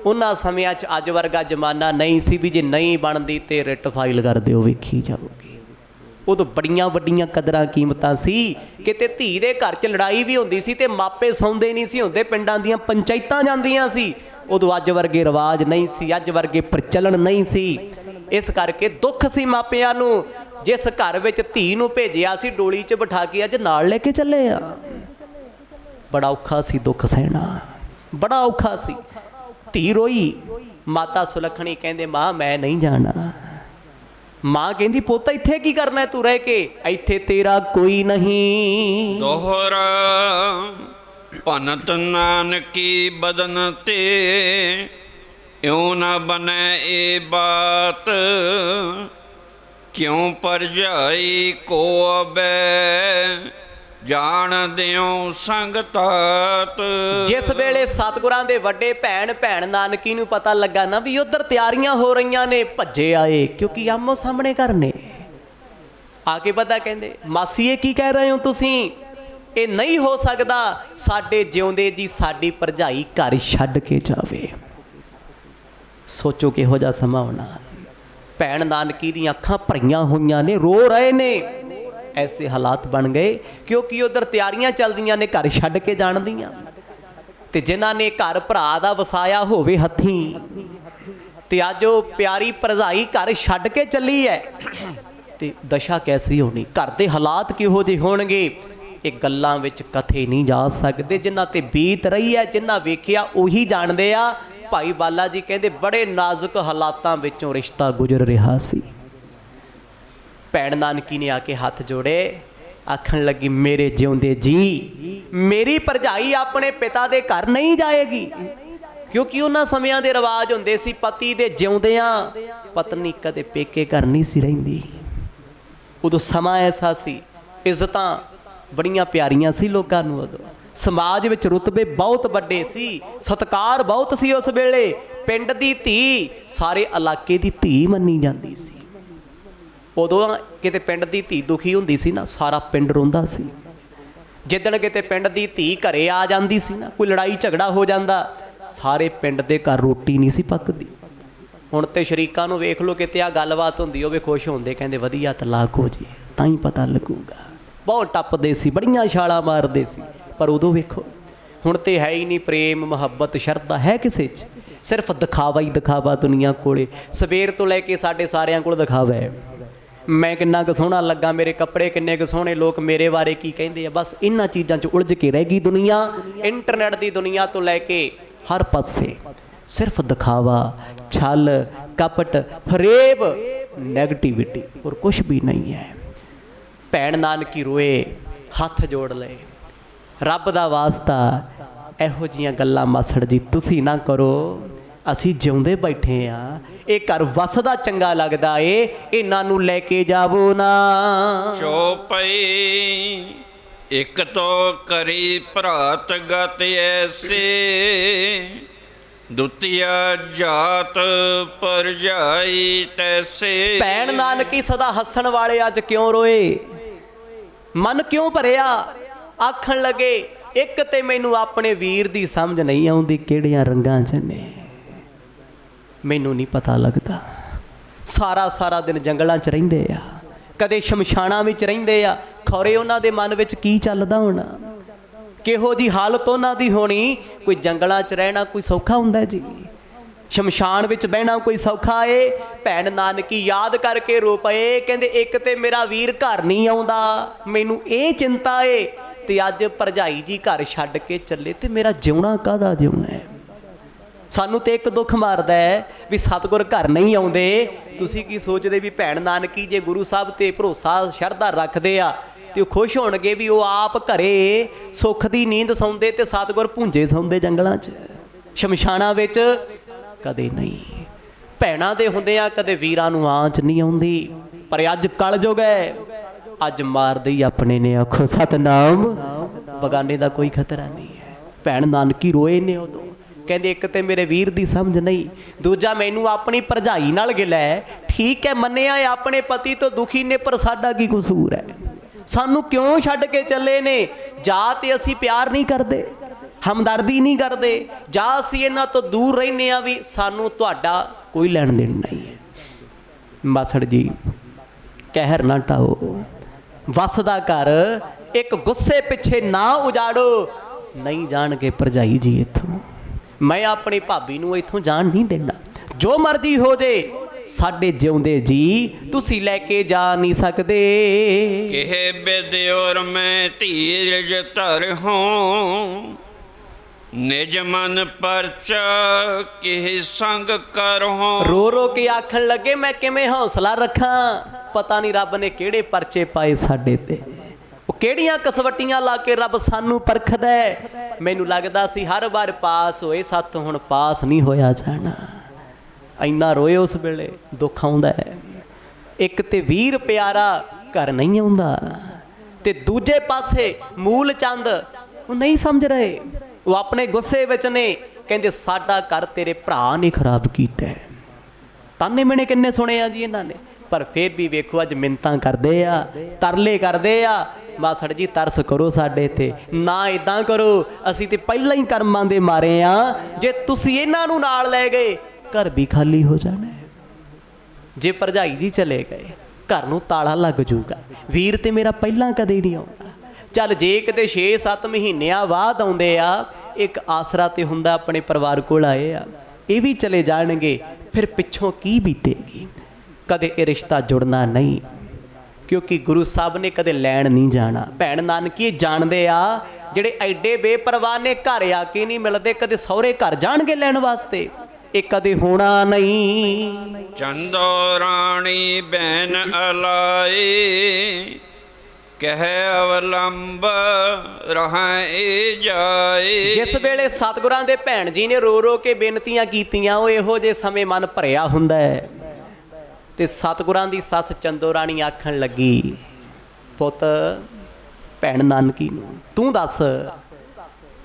ਉਹਨਾਂ ਸਮਿਆਂ 'ਚ ਅੱਜ ਵਰਗਾ ਜ਼ਮਾਨਾ ਨਹੀਂ ਸੀ ਵੀ ਜੇ ਨਹੀਂ ਬਣਦੀ ਤੇ ਰਿਟ ਫਾਈਲ ਕਰ ਦਿਓ, ਵੇਖੀ ਜਾਊਗੀ। ਉਦੋਂ ਬੜੀਆਂ ਵੱਡੀਆਂ ਕਦਰਾਂ ਕੀਮਤਾਂ ਸੀ। ਕਿਤੇ ਧੀ ਦੇ ਘਰ 'ਚ ਲੜਾਈ ਵੀ ਹੁੰਦੀ ਸੀ ਤੇ ਮਾਪੇ ਸੌਂਦੇ ਨਹੀਂ ਸੀ ਹੁੰਦੇ, ਪਿੰਡਾਂ ਦੀਆਂ ਪੰਚਾਇਤਾਂ ਜਾਂਦੀਆਂ ਸੀ। ਉਦੋਂ ਅੱਜ ਵਰਗੇ ਰਿਵਾਜ ਨਹੀਂ ਸੀ, ਅੱਜ ਵਰਗੇ ਪ੍ਰਚਲਨ ਨਹੀਂ ਸੀ। ਇਸ ਕਰਕੇ ਦੁੱਖ ਸੀ ਮਾਪਿਆਂ ਨੂੰ। ਜਿਸ ਘਰ ਵਿੱਚ ਧੀ ਨੂੰ ਭੇਜਿਆ ਸੀ ਡੋਲੀ 'ਚ ਬਿਠਾ ਕੇ, ਅੱਜ ਨਾਲ ਲੈ ਕੇ ਚੱਲੇ ਆ। ਬੜਾ ਔਖਾ ਸੀ ਦੁੱਖ ਸਹਿਣਾ, ਬੜਾ ਔਖਾ ਸੀ। ਧੀ ਰੋਈ। ਮਾਤਾ ਸੁਲੱਖਣੀ ਕਹਿੰਦੇ, ਮਾਂ ਮੈਂ ਨਹੀਂ ਜਾਣਾ। ਮਾਂ ਕਹਿੰਦੀ, ਪੁੱਤ ਇੱਥੇ ਕੀ ਕਰਨਾ ਤੂੰ ਰਹਿ ਕੇ? ਇੱਥੇ ਤੇਰਾ ਕੋਈ ਨਹੀਂ। ਦੋਹਰਾ ਭਨਤ ਨਾਨਕੀ ਬਦਨ ਤੇ, ਇਉ ਨਾ ਬਨੈ ਏ ਬਾਤ, ਕਿਉ ਪਰਜਾਈ ਕੋ ਅਬੈ, ਜਾਣ ਦਿਓ ਸੰਗ ਤਾਤ। ਜਿਸ ਵੇਲੇ ਸਤਿਗੁਰਾਂ ਦੇ ਵੱਡੇ ਭੈਣ ਨਾਨਕੀ ਨੂੰ ਪਤਾ ਲੱਗਾ ਨਾ ਵੀ ਉਧਰ ਤਿਆਰੀਆਂ ਹੋ ਰਹੀਆਂ ਨੇ, ਭੱਜੇ ਆਏ, ਕਿਉਂਕਿ ਆਮੋ ਸਾਹਮਣੇ ਕਰਨੇ। ਆ ਕੇ ਪਤਾ ਕਹਿੰਦੇ, ਮਾਸੀ ਇਹ ਕੀ ਕਹਿ ਰਹੇ ਹੋ ਤੁਸੀਂ? ਇਹ ਨਹੀਂ ਹੋ ਸਕਦਾ। ਸਾਡੇ ਜਿਉਂਦੇ ਜੀ ਸਾਡੀ ਭਰਜਾਈ ਘਰ ਛੱਡ ਕੇ ਜਾਵੇ। ਸੋਚੋ ਕਿਹੋ ਜਿਹਾ ਸਮਾਂ ਹੋਣਾ। ਭੈਣ ਨਾਨਕੀ ਦੀਆਂ ਅੱਖਾਂ ਭਰੀਆਂ ਹੋਈਆਂ ਨੇ, ਰੋ ਰਹੇ ਨੇ। ਐਸੇ ਹਾਲਾਤ ਬਣ ਗਏ ਕਿਉਂਕਿ ਉਧਰ ਤਿਆਰੀਆਂ ਚੱਲਦੀਆਂ ਨੇ ਘਰ ਛੱਡ ਕੇ ਜਾਣ ਦੀਆਂ। ਤੇ ਜਿਨ੍ਹਾਂ ਨੇ ਘਰ ਭਰਾ ਦਾ ਵਸਾਇਆ ਹੋਵੇ ਹੱਥੀਂ, ਤੇ ਅੱਜ ਉਹ ਪਿਆਰੀ ਭਰਜਾਈ ਘਰ ਛੱਡ ਕੇ ਚੱਲੀ ਹੈ, ਤੇ ਦਸ਼ਾ ਕੈਸੀ ਹੋਣੀ, ਘਰ ਦੇ ਹਾਲਾਤ ਕਿਹੋ ਜਿਹੇ ਹੋਣਗੇ, ਇਹ ਗੱਲਾਂ ਵਿੱਚ ਕਥੇ ਨਹੀਂ ਜਾ ਸਕਦੇ। ਜਿਨ੍ਹਾਂ ਤੇ ਬੀਤ ਰਹੀ ਹੈ, ਜਿਨ੍ਹਾਂ ਵੇਖਿਆ ਉਹੀ ਜਾਣਦੇ ਆ। ਭਾਈ ਬਾਲਾ ਜੀ ਕਹਿੰਦੇ, ਬੜੇ ਨਾਜ਼ੁਕ ਹਾਲਾਤਾਂ ਵਿੱਚੋਂ ਰਿਸ਼ਤਾ ਗੁਜ਼ਰ ਰਿਹਾ ਸੀ। ਭੈਣ ਨਾਨਕੀ ਨੇ ਆ ਕੇ ਹੱਥ ਜੋੜੇ, ਆਖਣ ਲੱਗੀ, ਮੇਰੇ ਜਿਉਂਦੇ ਜੀ ਮੇਰੀ ਭਰਜਾਈ ਆਪਣੇ ਪਿਤਾ ਦੇ ਘਰ ਨਹੀਂ ਜਾਏਗੀ। ਕਿਉਂਕਿ ਉਹਨਾਂ ਸਮਿਆਂ ਦੇ ਰਿਵਾਜ ਹੁੰਦੇ ਸੀ, ਪਤੀ ਦੇ ਜਿਉਂਦਿਆਂ ਪਤਨੀ ਕਦੇ ਪੇਕੇ ਘਰ ਨਹੀਂ ਸੀ ਰਹਿੰਦੀ। ਉਦੋਂ ਸਮਾਂ ਐਸਾ ਸੀ, ਇੱਜ਼ਤਾਂ ਬੜੀਆਂ ਪਿਆਰੀਆਂ ਸੀ ਲੋਕਾਂ ਨੂੰ। ਉਦੋਂ ਸਮਾਜ ਵਿੱਚ ਰੁਤਬੇ ਬਹੁਤ ਵੱਡੇ ਸੀ, ਸਤਿਕਾਰ ਬਹੁਤ ਸੀ। ਉਸ ਵੇਲੇ ਪਿੰਡ ਦੀ ਧੀ ਸਾਰੇ ਇਲਾਕੇ ਦੀ ਧੀ ਮੰਨੀ ਜਾਂਦੀ ਸੀ। ਉਦੋਂ ਕਿਤੇ ਪਿੰਡ ਦੀ ਧੀ ਦੁਖੀ ਹੁੰਦੀ ਸੀ ਨਾ, ਸਾਰਾ ਪਿੰਡ ਰੋਂਦਾ ਸੀ। ਜਿੱਦਣ ਕਿਤੇ ਪਿੰਡ ਦੀ ਧੀ ਘਰੇ ਆ ਜਾਂਦੀ ਸੀ ਨਾ, ਕੋਈ ਲੜਾਈ ਝਗੜਾ ਹੋ ਜਾਂਦਾ, ਸਾਰੇ ਪਿੰਡ ਦੇ ਘਰ ਰੋਟੀ ਨਹੀਂ ਸੀ ਪੱਕਦੀ। ਹੁਣ ਤੇ ਸ਼ਰੀਕਾਂ ਨੂੰ ਵੇਖ ਲਓ, ਕਿਤੇ ਆ ਗੱਲਬਾਤ ਹੁੰਦੀ ਹੋਵੇ ਖੁਸ਼ ਹੁੰਦੇ, ਕਹਿੰਦੇ ਵਧੀਆ ਤਲਾਕ ਹੋ ਜੇ ਤਾਂ ਹੀ ਪਤਾ ਲੱਗੂਗਾ। ਬਹੁਤ ਟੱਪਦੇ ਸੀ, ਬੜੀਆਂ ਛਾਲਾਂ ਮਾਰਦੇ ਸੀ। ਪਰ ਉਦੋਂ ਵੇਖੋ, ਹੁਣ ਤੇ ਹੈ ਹੀ ਨਹੀਂ ਪ੍ਰੇਮ ਮੁਹੱਬਤ ਸ਼ਰਧਾ ਹੈ ਕਿਸੇ 'ਚ, ਸਿਰਫ ਦਿਖਾਵਾ ਹੀ ਦਿਖਾਵਾ ਦੁਨੀਆ ਕੋਲੇ। ਸਵੇਰ ਤੋਂ ਲੈ ਕੇ ਸਾਡੇ ਸਾਰਿਆਂ ਕੋਲ ਦਿਖਾਵਾ ਹੈ। ਮੈਂ ਕਿੰਨਾ ਕੁ ਸੋਹਣਾ ਲੱਗਾ, ਮੇਰੇ ਕੱਪੜੇ ਕਿੰਨੇ ਕੁ ਸੋਹਣੇ, ਲੋਕ ਮੇਰੇ ਬਾਰੇ ਕੀ ਕਹਿੰਦੇ ਆ, ਬਸ ਇਹਨਾਂ ਚੀਜ਼ਾਂ 'ਚ ਉਲਝ ਕੇ ਰਹਿ ਗਈ ਦੁਨੀਆ। ਇੰਟਰਨੈਟ ਦੀ ਦੁਨੀਆ ਤੋਂ ਲੈ ਕੇ ਹਰ ਪਾਸੇ ਸਿਰਫ ਦਿਖਾਵਾ, ਛਲ, ਕਪਟ, ਫਰੇਬ, ਨੈਗੇਟਿਵਿਟੀ, ਹੋਰ ਕੁਛ ਵੀ ਨਹੀਂ ਹੈ। ਭੈਣ ਨਾਨਕੀ ਰੋਏ, ਹੱਥ ਜੋੜ ਲਏ, ਰੱਬ ਦਾ ਵਾਸਤਾ ਇਹੋ ਜਿਹੀਆਂ ਗੱਲਾਂ ਮਾਸੜ ਜੀ ਤੁਸੀਂ ਨਾ ਕਰੋ। ਅਸੀਂ ਜਿਉਂਦੇ ਬੈਠੇ ਆ, ਇਹ ਘਰ ਵਸਦਾ ਚੰਗਾ ਲੱਗਦਾ ਏ, ਇਹਨਾਂ ਨੂੰ ਲੈ ਕੇ ਜਾਵੋ ਨਾ। ਚੌਪਈ ਇੱਕ ਤੋ ਕਰੀ ਭਰਾਤ ਗਤ ਐਸੇ, ਦੁਤੀਆ ਜਾਤ ਪਰਜਾਈ ਤੈਸੇ। ਭੈਣ ਨਾਨਕੀ ਸਦਾ ਹੱਸਣ ਵਾਲੇ ਅੱਜ ਕਿਉਂ ਰੋਏ? ਮਨ ਕਿਉਂ ਭਰਿਆ? ਆਖਣ ਲੱਗੇ ਇੱਕ ਤੇ ਮੈਨੂੰ ਆਪਣੇ ਵੀਰ ਦੀ ਸਮਝ ਨਹੀਂ ਆਉਂਦੀ, ਕਿਹੜੀਆਂ ਰੰਗਾਂ 'ਚ ਨੇ ਮੈਨੂੰ ਨਹੀਂ ਪਤਾ ਲੱਗਦਾ। ਸਾਰਾ ਸਾਰਾ ਦਿਨ ਜੰਗਲਾਂ 'ਚ ਰਹਿੰਦੇ ਆ, ਕਦੇ ਸ਼ਮਸ਼ਾਨਾਂ ਵਿੱਚ ਰਹਿੰਦੇ ਆ। ਖੌਰੇ ਉਹਨਾਂ ਦੇ ਮਨ ਵਿੱਚ ਕੀ ਚੱਲਦਾ ਹੋਣਾ, ਕਿਹੋ ਜੀ ਹਾਲਤ ਉਹਨਾਂ ਦੀ ਹੋਣੀ। ਕੋਈ ਜੰਗਲਾਂ 'ਚ ਰਹਿਣਾ ਕੋਈ ਸੌਖਾ ਹੁੰਦਾ ਜੀ? ਸ਼ਮਸ਼ਾਨ ਵਿੱਚ ਬਹਿਣਾ ਕੋਈ ਸੌਖਾ ਏ? ਭੈਣ ਨਾਨਕੀ ਯਾਦ ਕਰਕੇ ਰੋ ਪਏ, ਕਹਿੰਦੇ ਇੱਕ ਤੇ ਮੇਰਾ ਵੀਰ ਘਰ ਨਹੀਂ ਆਉਂਦਾ, ਮੈਨੂੰ ਇਹ ਚਿੰਤਾ ਏ, ਤੇ ਅੱਜ ਭਰਜਾਈ ਜੀ ਘਰ ਛੱਡ ਕੇ ਚੱਲੇ, ਤੇ ਮੇਰਾ ਜਿਉਣਾ ਕਾਹਦਾ ਜਿਉਣਾ ਹੈ? ਸਾਨੂੰ ਤੇ ਇੱਕ ਦੁੱਖ ਮਾਰਦਾ ਹੈ ਵੀ ਸਤਿਗੁਰ ਘਰ ਨਹੀਂ ਆਉਂਦੇ। ਤੁਸੀਂ ਕੀ ਸੋਚਦੇ ਵੀ ਭੈਣ ਨਾਨਕੀ ਜੇ ਗੁਰੂ ਸਾਹਿਬ ਤੇ ਭਰੋਸਾ ਸ਼ਰਧਾ ਰੱਖਦੇ ਆ ਤੇ ਉਹ ਖੁਸ਼ ਹੋਣਗੇ ਵੀ ਉਹ ਆਪ ਘਰੇ ਸੁੱਖ ਦੀ ਨੀਂਦ ਸੌਂਦੇ ਤੇ ਸਤਿਗੁਰ ਭੁੰਜੇ ਸੌਂਦੇ ਜੰਗਲਾਂ 'ਚ ਸ਼ਮਸ਼ਾਨਾਂ ਵਿੱਚ? ਕਦੇ ਨਹੀਂ। ਭੈਣਾਂ ਦੇ ਹੁੰਦਿਆਂ ਕਦੇ ਵੀਰਾਂ ਨੂੰ ਆਂਚ ਨਹੀਂ ਆਉਂਦੀ। ਪਰ ਅੱਜ ਕਲਯੁਗ ਹੈ, ਅੱਜ ਮਾਰਦੇ ਹੀ ਆਪਣੇ ਨੇ, ਆਖੋ ਸਤਨਾਮ, ਬਗਾਨੇ ਦਾ ਕੋਈ ਖਤਰਾ ਨਹੀਂ ਹੈ। ਭੈਣ ਨਾਨਕੀ ਰੋਏ ਨੇ ਉਦੋਂ, ਕਹਿੰਦੇ ਇੱਕ ਤੇ ਮੇਰੇ ਵੀਰ ਦੀ ਸਮਝ ਨਹੀਂ, ਦੂਜਾ ਮੈਨੂੰ ਆਪਣੀ ਭਰਜਾਈ ਨਾਲ ਗਿਲਾ ਹੈ। ਠੀਕ ਹੈ, ਮੰਨਿਆ ਆਪਣੇ ਪਤੀ ਤੋਂ ਦੁਖੀ ਨੇ, ਪਰ ਸਾਡਾ ਕੀ ਕਸੂਰ ਹੈ? ਸਾਨੂੰ ਕਿਉਂ ਛੱਡ ਕੇ ਚੱਲੇ ਨੇ? ਜਾਂ ਤੇ ਅਸੀਂ ਪਿਆਰ ਨਹੀਂ ਕਰਦੇ, ਹਮਦਰਦੀ ਨਹੀਂ ਕਰਦੇ, ਜਾਂ ਅਸੀਂ ਇਹਨਾਂ ਤੋਂ ਦੂਰ ਰਹਿੰਦੇ ਆ ਵੀ ਸਾਨੂੰ ਤੁਹਾਡਾ ਕੋਈ ਲੈਣ ਦੇਣ ਨਹੀਂ ਹੈ। ਮਾਸੜ ਜੀ ਕਹਿਰ ਨਾ ਢਾਓ, ਵਸਦਾ ਘਰ ਇੱਕ ਗੁੱਸੇ ਪਿੱਛੇ ਨਾ ਉਜਾੜੋ। ਨਹੀਂ ਜਾਣਗੇ ਭਰਜਾਈ ਜੀ ਇੱਥੋਂ, ਮੈਂ ਆਪਣੀ ਭਾਬੀ ਨੂੰ ਇੱਥੋਂ ਜਾਣ ਨਹੀਂ ਦੇਣਾ। ਜੋ ਮਰਜ਼ੀ ਹੋ ਜੇ, ਸਾਡੇ ਜਿਉਂਦੇ ਜੀ ਤੁਸੀਂ ਲੈ ਕੇ ਜਾ ਨਹੀਂ ਸਕਦੇ। ਕਿਹੇ ਬਿਦਿਓਰ ਮੈਂ ਧੀਰਜ ਧਰ ਹੋਂ, ਨਿਜ ਮਨ ਪਰਚਾ ਕਿਹ ਸੰਗ ਕਰਹੁ। ਰੋ ਰੋ ਕੇ ਆਖਣ ਲੱਗੇ ਮੈਂ ਕਿਵੇਂ ਹੌਸਲਾ ਰੱਖਾਂ? ਪਤਾ ਨਹੀਂ ਰੱਬ ਨੇ ਕਿਹੜੇ ਪਰਚੇ ਪਾਏ ਸਾਡੇ ਤੇ, ਉਹ ਕਿਹੜੀਆਂ ਕਸਵੱਟੀਆਂ ਲਾ ਕੇ ਰੱਬ ਸਾਨੂੰ ਪਰਖਦਾ ਹੈ। ਮੈਨੂੰ ਲੱਗਦਾ ਸੀ ਹਰ ਵਾਰ ਪਾਸ ਹੋਏ, ਸਾਥੋਂ ਹੁਣ ਪਾਸ ਨਹੀਂ ਹੋਇਆ ਜਾਣਾ। ਇੰਨਾ ਰੋਏ ਉਸ ਵੇਲੇ, ਦੁੱਖ ਆਉਂਦਾ ਹੈ। ਇੱਕ ਤੇ ਵੀਰ ਪਿਆਰਾ ਘਰ ਨਹੀਂ ਆਉਂਦਾ, ਤੇ ਦੂਜੇ ਪਾਸੇ ਮੂਲ ਚੰਦ ਉਹ ਨਹੀਂ ਸਮਝ ਰਹੇ, ਉਹ ਆਪਣੇ ਗੁੱਸੇ ਵਿੱਚ ਨੇ। ਕਹਿੰਦੇ ਸਾਡਾ ਘਰ ਤੇਰੇ ਭਰਾ ਨੇ ਖਰਾਬ ਕੀਤਾ। ਤਾਨੇ ਮਿਹਣੇ ਕਿੰਨੇ ਸੁਣੇ ਆ ਜੀ ਇਹਨਾਂ ਨੇ, ਪਰ ਫਿਰ ਵੀ ਵੇਖੋ ਅੱਜ ਮਿੰਨਤਾਂ ਕਰਦੇ ਆ, ਤਰਲੇ ਕਰਦੇ ਆ। ਮਾਸੜ ਜੀ ਤਰਸ ਕਰੋ ਸਾਡੇ ਤੇ, ਨਾ ਇਦਾਂ ਕਰੋ, ਅਸੀਂ ਤੇ ਪਹਿਲਾਂ ਹੀ ਕਰਮਾਂ ਦੇ ਮਾਰੇ ਆ। ਜੇ ਤੁਸੀਂ ਇਹਨਾਂ ਨੂੰ ਨਾਲ ਲੈ ਗਏ, ਘਰ ਵੀ ਖਾਲੀ ਹੋ ਜਾਣਾ। ਜੇ ਭਰਜਾਈ ਜੀ ਚਲੇ ਗਏ, ਘਰ ਨੂੰ ਤਾਲਾ ਲੱਗ ਜੂਗਾ। ਵੀਰ ਤੇ ਮੇਰਾ ਪਹਿਲਾਂ ਕਦੇ ਨਹੀਂ ਆਉਂਦਾ। ਚੱਲ ਜੇ ਕਿਤੇ 6-7 ਮਹੀਨਿਆਂ ਬਾਅਦ ਆਉਂਦੇ ਆ, ਇੱਕ ਆਸਰਾ ਤੇ ਹੁੰਦਾ ਆਪਣੇ ਪਰਿਵਾਰ ਕੋਲ ਆਏ ਆ। ਇਹ ਵੀ ਚਲੇ ਜਾਣਗੇ, ਫਿਰ ਪਿੱਛੋਂ ਕੀ ਬੀਤੇਗੀ? ਕਦੇ ਇਹ ਰਿਸ਼ਤਾ ਜੁੜਨਾ ਨਹੀਂ, ਕਿਉਂਕਿ ਗੁਰੂ ਸਾਹਿਬ ਨੇ ਕਦੇ ਲੈਣ ਨਹੀਂ ਜਾਣਾ। ਭੈਣ ਨਾਨਕੀ ਜਾਣਦੇ ਆ, ਜਿਹੜੇ ਐਡੇ ਬੇਪਰਵਾਹ ਨੇ ਘਰ ਆ ਕੇ ਨਹੀਂ ਮਿਲਦੇ, ਕਦੇ ਸਹੁਰੇ ਘਰ ਜਾਣਗੇ ਲੈਣ ਵਾਸਤੇ? ਇਹ ਕਦੇ ਹੋਣਾ ਨਹੀਂ। ਚੰਦੋ ਰਾਣੀ ਬੈਨ ਅਲਾਏ, ਕਹਿ ਅਵਲੰਬ ਰਹਾਏ ਜਾਏ। ਜਿਸ ਵੇਲੇ ਸਤਿਗੁਰਾਂ ਦੇ ਭੈਣ ਜੀ ਨੇ ਰੋ ਰੋ ਕੇ ਬੇਨਤੀਆਂ ਕੀਤੀਆਂ, ਉਹ ਇਹੋ ਜਿਹੇ ਸਮੇਂ ਮਨ ਭਰਿਆ ਹੁੰਦਾ ਹੈ। ਤੇ ਸਤਿਗੁਰਾਂ ਦੀ ਸੱਸ ਚੰਦੋ ਰਾਣੀ ਆਖਣ ਲੱਗੀ, ਪੁੱਤ ਭੈਣ ਨਾਨਕੀ ਨੂੰ ਤੂੰ ਦੱਸ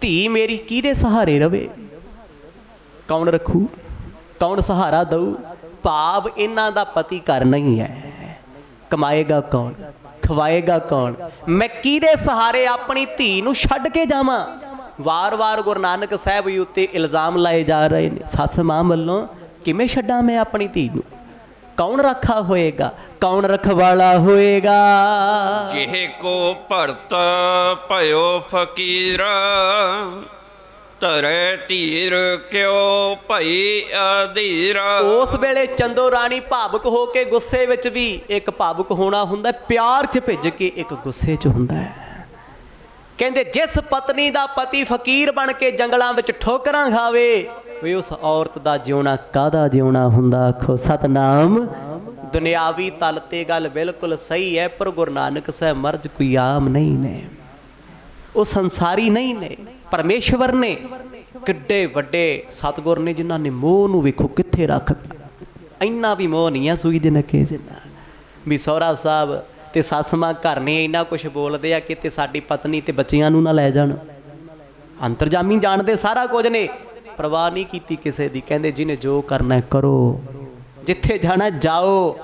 ਧੀ ਮੇਰੀ ਕਿਹਦੇ ਸਹਾਰੇ ਰਵੇ? ਕੌਣ ਰੱਖੂ, ਕੌਣ ਸਹਾਰਾ ਦਊ? ਭਾਵ ਇਹਨਾਂ ਦਾ ਪਤੀ ਘਰ ਨਹੀਂ ਹੈ, ਕਮਾਏਗਾ ਕੌਣ, ਖਵਾਏਗਾ ਕੌਣ? ਮੈਂ ਕਿਹਦੇ ਸਹਾਰੇ ਆਪਣੀ ਧੀ ਨੂੰ ਛੱਡ ਕੇ ਜਾਵਾਂ? ਵਾਰ-ਵਾਰ ਗੁਰੂ ਨਾਨਕ ਸਾਹਿਬ ਜੀ ਉੱਤੇ ਇਲਜ਼ਾਮ ਲਾਏ ਜਾ ਰਹੇ ਨੇ ਸੱਸ ਮਾਂ ਵੱਲੋਂ। ਕਿਵੇਂ ਛੱਡਾਂ ਮੈਂ ਆਪਣੀ ਧੀ ਨੂੰ? ਕੌਣ ਰੱਖਾ ਹੋਏਗਾ, ਕੌਣ ਰਖਵਾਲਾ ਹੋਏਗਾ? ਜਿਹ ਕੋ ਭਰਤ ਭਇਓ ਫਕੀਰ, ਧਰੇ ਧੀਰ ਕਿਉ ਭਈ ਅਧੀਰ। ਉਸ ਵੇਲੇ ਚੰਦੋ ਰਾਣੀ ਭਾਵੁਕ ਹੋ ਕੇ, ਗੁੱਸੇ ਵਿੱਚ ਵੀ ਇੱਕ ਭਾਵੁਕ ਹੋਣਾ ਹੁੰਦਾ, ਪਿਆਰ 'ਚ ਭਿੱਜ ਕੇ ਇੱਕ ਗੁੱਸੇ 'ਚ ਹੁੰਦਾ ਹੈ। ਕਹਿੰਦੇ ਜਿਸ ਪਤਨੀ ਦਾ ਪਤੀ ਫਕੀਰ ਬਣ ਕੇ ਜੰਗਲਾਂ ਵਿੱਚ ਠੋਕਰਾਂ ਖਾਵੇ, ਵੀ ਉਸ ਔਰਤ ਦਾ ਜਿਉਣਾ ਕਾਹਦਾ ਜਿਉਣਾ ਹੁੰਦਾ? ਆਖੋ ਸਤਨਾਮ। ਦੁਨਿਆਵੀ ਤਲ ਤੇ ਗੱਲ ਬਿਲਕੁਲ ਸਹੀ ਹੈ, ਪਰ ਗੁਰੂ ਨਾਨਕ ਸਾਹਿਬ ਮਰਜ ਕੋਈ ਆਮ ਨਹੀਂ ਨੇ, ਉਹ ਸੰਸਾਰੀ ਨਹੀਂ ਨੇ, ਪਰਮੇਸ਼ਵਰ ਨੇ। ਕਿੱਡੇ ਵੱਡੇ ਸਤਿਗੁਰ ਨੇ ਜਿਨ੍ਹਾਂ ਨੇ ਮੋਹ ਨੂੰ ਵੇਖੋ ਕਿੱਥੇ ਰੱਖਤਾ। ਇੰਨਾ ਵੀ ਮੋਹ ਨਹੀਂ ਆ ਸੂਈ ਦੇ ਨੱਕੇ ਜਿੰਨਾ ਵੀ ਸਹੁਰਾ ਸਾਹਿਬ ਤੇ ਸੱਸ ਮਾਂ ਘਰ ਨੇ ਇੰਨਾ ਕੁਛ ਬੋਲਦੇ ਆ ਕਿ ਸਾਡੀ ਪਤਨੀ ਤੇ ਬੱਚਿਆਂ ਨੂੰ ਨਾ ਲੈ ਜਾਣ। ਅੰਤਰਜਾਮੀ ਜਾਣਦੇ ਸਾਰਾ ਕੁਝ ਨੇ, ਪਰਵਾਹ ਨਹੀਂ ਕੀਤੀ ਕਿਸੇ ਦੀ। ਕਹਿੰਦੇ ਜਿਹਨੇ ਜੋ ਕਰਨਾ ਕਰੋ, ਜਿੱਥੇ ਜਾਣਾ ਜਾਓ,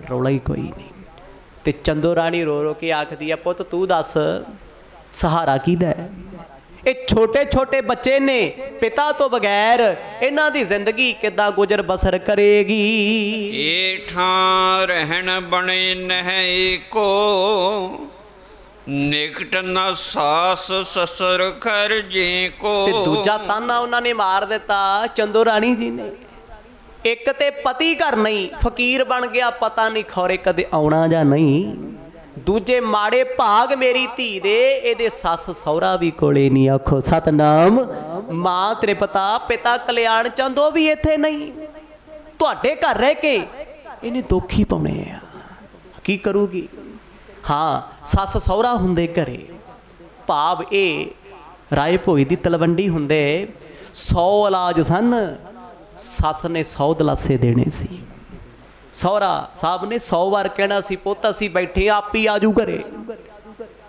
ਰੌਲਾ ਹੀ ਕੋਈ ਨਹੀਂ। ਤੇ ਚੰਦੋ ਰਾਣੀ ਰੋ ਰੋ ਕੇ ਆਖਦੀ ਆ, ਪੁੱਤ ਤੂੰ ਦੱਸ ਸਹਾਰਾ ਕਿਹਦਾ ਹੈ? ਇਹ ਛੋਟੇ ਛੋਟੇ ਬੱਚੇ ਨੇ, ਪਿਤਾ ਤੋਂ ਬਗੈਰ ਇਹਨਾਂ ਦੀ ਜ਼ਿੰਦਗੀ ਕਿੱਦਾਂ ਗੁਜ਼ਰ ਬਸਰ ਕਰੇਗੀ? ਏਠਾਂ ਰਹਿਣ ਬਣੇ ਨਹਿ ਕੋ, ਨਿਕਟ ਨ ਸਾਸ ਸਸੁਰ ਖਰਜੇ ਕੋ। ਤੇ ਦੂਜਾ ਤਾਨਾ ਉਹਨਾਂ ਨੇ ਮਾਰ ਦਿੱਤਾ ਚੰਦੋ ਰਾਣੀ ਜੀ ਨੇ। ਇੱਕ ਤੇ ਪਤੀ ਘਰ ਨਹੀਂ, ਫਕੀਰ ਬਣ ਗਿਆ, ਪਤਾ ਨਹੀਂ ਖੌਰੇ ਕਦੇ ਆਉਣਾ ਜਾਂ ਨਹੀਂ। ਦੂਜੇ ਮਾੜੇ ਭਾਗ ਮੇਰੀ ਧੀ ਦੇ, ਇਹਦੇ ਸੱਸ ਸਹੁਰਾ ਵੀ ਕੋਲੇ ਨਹੀਂ। ਆਖੋ ਸਤਨਾਮ। ਮਾਂ ਤ੍ਰਿਪਤਾ, ਪਿਤਾ ਕਲਿਆਣ ਚੰਦ, ਉਹ ਵੀ ਇੱਥੇ ਨਹੀਂ। ਤੁਹਾਡੇ ਘਰ ਰਹਿ ਕੇ ਇਹਨੇ ਦੁੱਖ ਹੀ ਪਾਉਣੇ ਆ, ਕੀ ਕਰੂਗੀ? ਹਾਂ, ਸੱਸ ਸਹੁਰਾ ਹੁੰਦੇ ਘਰੇ, ਭਾਵ ਇਹ ਰਾਏ ਭੋਈ ਦੀ ਤਲਵੰਡੀ ਹੁੰਦੇ, 100 ਇਲਾਜ ਸਨ, ਸੱਸ ਨੇ 100 ਦਲਾਸੇ ਦੇਣੇ ਸੀ। ਸਹੁਰਾ ਸਾਹਿਬ ਨੇ 100 ਵਾਰ ਕਹਿਣਾ ਸੀ, ਪੁੱਤ ਅਸੀਂ ਬੈਠੇ ਆਪ ਹੀ ਆਜੂ ਘਰੇ।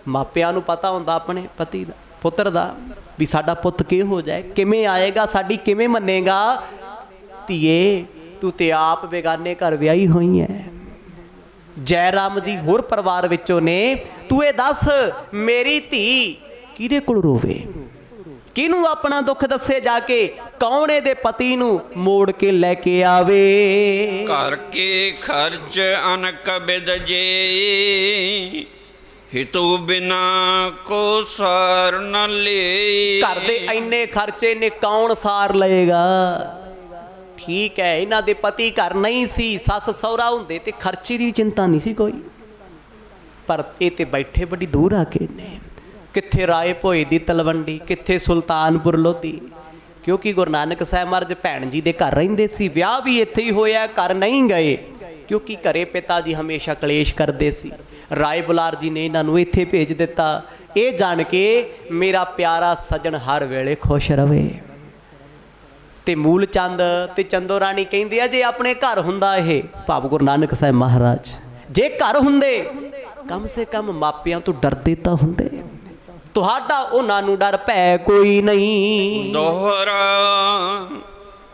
ਮਾਪਿਆਂ ਨੂੰ ਪਤਾ ਹੁੰਦਾ ਆਪਣੇ ਪਤੀ ਦਾ, ਪੁੱਤਰ ਦਾ, ਵੀ ਸਾਡਾ ਪੁੱਤ ਕਿਹੋ ਜਾਏ, ਕਿਵੇਂ ਆਏਗਾ, ਸਾਡੀ ਕਿਵੇਂ ਮੰਨੇਗਾ। ਧੀਏ ਤੂੰ ਤੇ ਆਪ ਬੇਗਾਨੇ ਘਰ ਵਿਆਹੀ ਹੋਈ ਹੈ। ਜੈ ਰਾਮ ਜੀ ਹੋਰ ਪਰਿਵਾਰ ਵਿੱਚੋਂ ਨੇ, ਤੂੰ ਇਹ ਦੱਸ ਮੇਰੀ ਧੀ ਕਿਹਦੇ ਕੋਲ ਰੋਵੇ, ਕਿਹਨੂੰ ਆਪਣਾ ਦੁੱਖ ਦੱਸੇ ਜਾ ਕੇ? ਕੌਣ ਇਹਦੇ ਪਤੀ ਨੂੰ ਮੋੜ ਕੇ ਲੈ ਕੇ ਆਵੇ? ਘਰ ਕੇ ਖਰਚ ਅਨਕ ਬਿਦ ਜੇ, ਹਿਤੂ ਬਿਨਾ ਕੋ ਸਾਰ ਨ ਲੇ। ਘਰ ਦੇ ਇੰਨੇ ਖਰਚੇ ਨੇ ਕੌਣ ਸਾਰ ਲਏਗਾ? ਠੀਕ ਹੈ, ਇਹਨਾਂ ਦੇ ਪਤੀ ਘਰ ਨਹੀਂ ਸੀ, ਸੱਸ ਸਹੁਰਾ ਹੁੰਦੇ ਤੇ ਖਰਚੇ ਦੀ ਚਿੰਤਾ ਨਹੀਂ ਸੀ ਕੋਈ, ਪਰ ਇਹ ਤੇ ਬੈਠੇ ਬੜੀ ਦੂਰ ਆ ਕੇ ਨੇ। ਕਿੱਥੇ ਰਾਏ ਭੋਏ ਦੀ ਤਲਵੰਡੀ, ਕਿੱਥੇ ਸੁਲਤਾਨਪੁਰ ਲੋਧੀ, ਕਿਉਂਕਿ ਗੁਰੂ ਨਾਨਕ ਸਾਹਿਬ ਮਹਾਰਾਜ ਭੈਣ ਜੀ ਦੇ ਘਰ ਰਹਿੰਦੇ ਸੀ। ਵਿਆਹ ਵੀ ਇੱਥੇ ਹੀ ਹੋਇਆ, ਘਰ ਨਹੀਂ ਗਏ, ਕਿਉਂਕਿ ਘਰੇ ਪਿਤਾ ਜੀ ਹਮੇਸ਼ਾ ਕਲੇਸ਼ ਕਰਦੇ ਸੀ। ਰਾਏ ਬੁਲਾਰ ਜੀ ਨੇ ਇਹਨਾਂ ਨੂੰ ਇੱਥੇ ਭੇਜ ਦਿੱਤਾ, ਇਹ ਜਾਣ ਕੇ ਮੇਰਾ ਪਿਆਰਾ ਸੱਜਣ ਹਰ ਵੇਲੇ ਖੁਸ਼ ਰਵੇ। ਤੇ ਮੂਲ ਚੰਦ ਤੇ ਚੰਦੋ ਰਾਣੀ ਕਹਿੰਦੇ ਆ, ਜੇ ਆਪਣੇ ਘਰ ਹੁੰਦਾ, ਇਹ ਭਾਵ ਗੁਰੂ ਨਾਨਕ ਸਾਹਿਬ ਮਹਾਰਾਜ ਜੇ ਘਰ ਹੁੰਦੇ, ਕਮ ਸੇ ਕਮ ਮਾਪਿਆਂ ਤੋਂ ਡਰਦੇ ਤਾਂ ਹੁੰਦੇ। ਤੁਹਾਡਾ ਉਹਨਾਂ ਨੂੰ ਡਰ ਭੈ ਕੋਈ ਨਹੀਂ। ਦੋਹਰਾ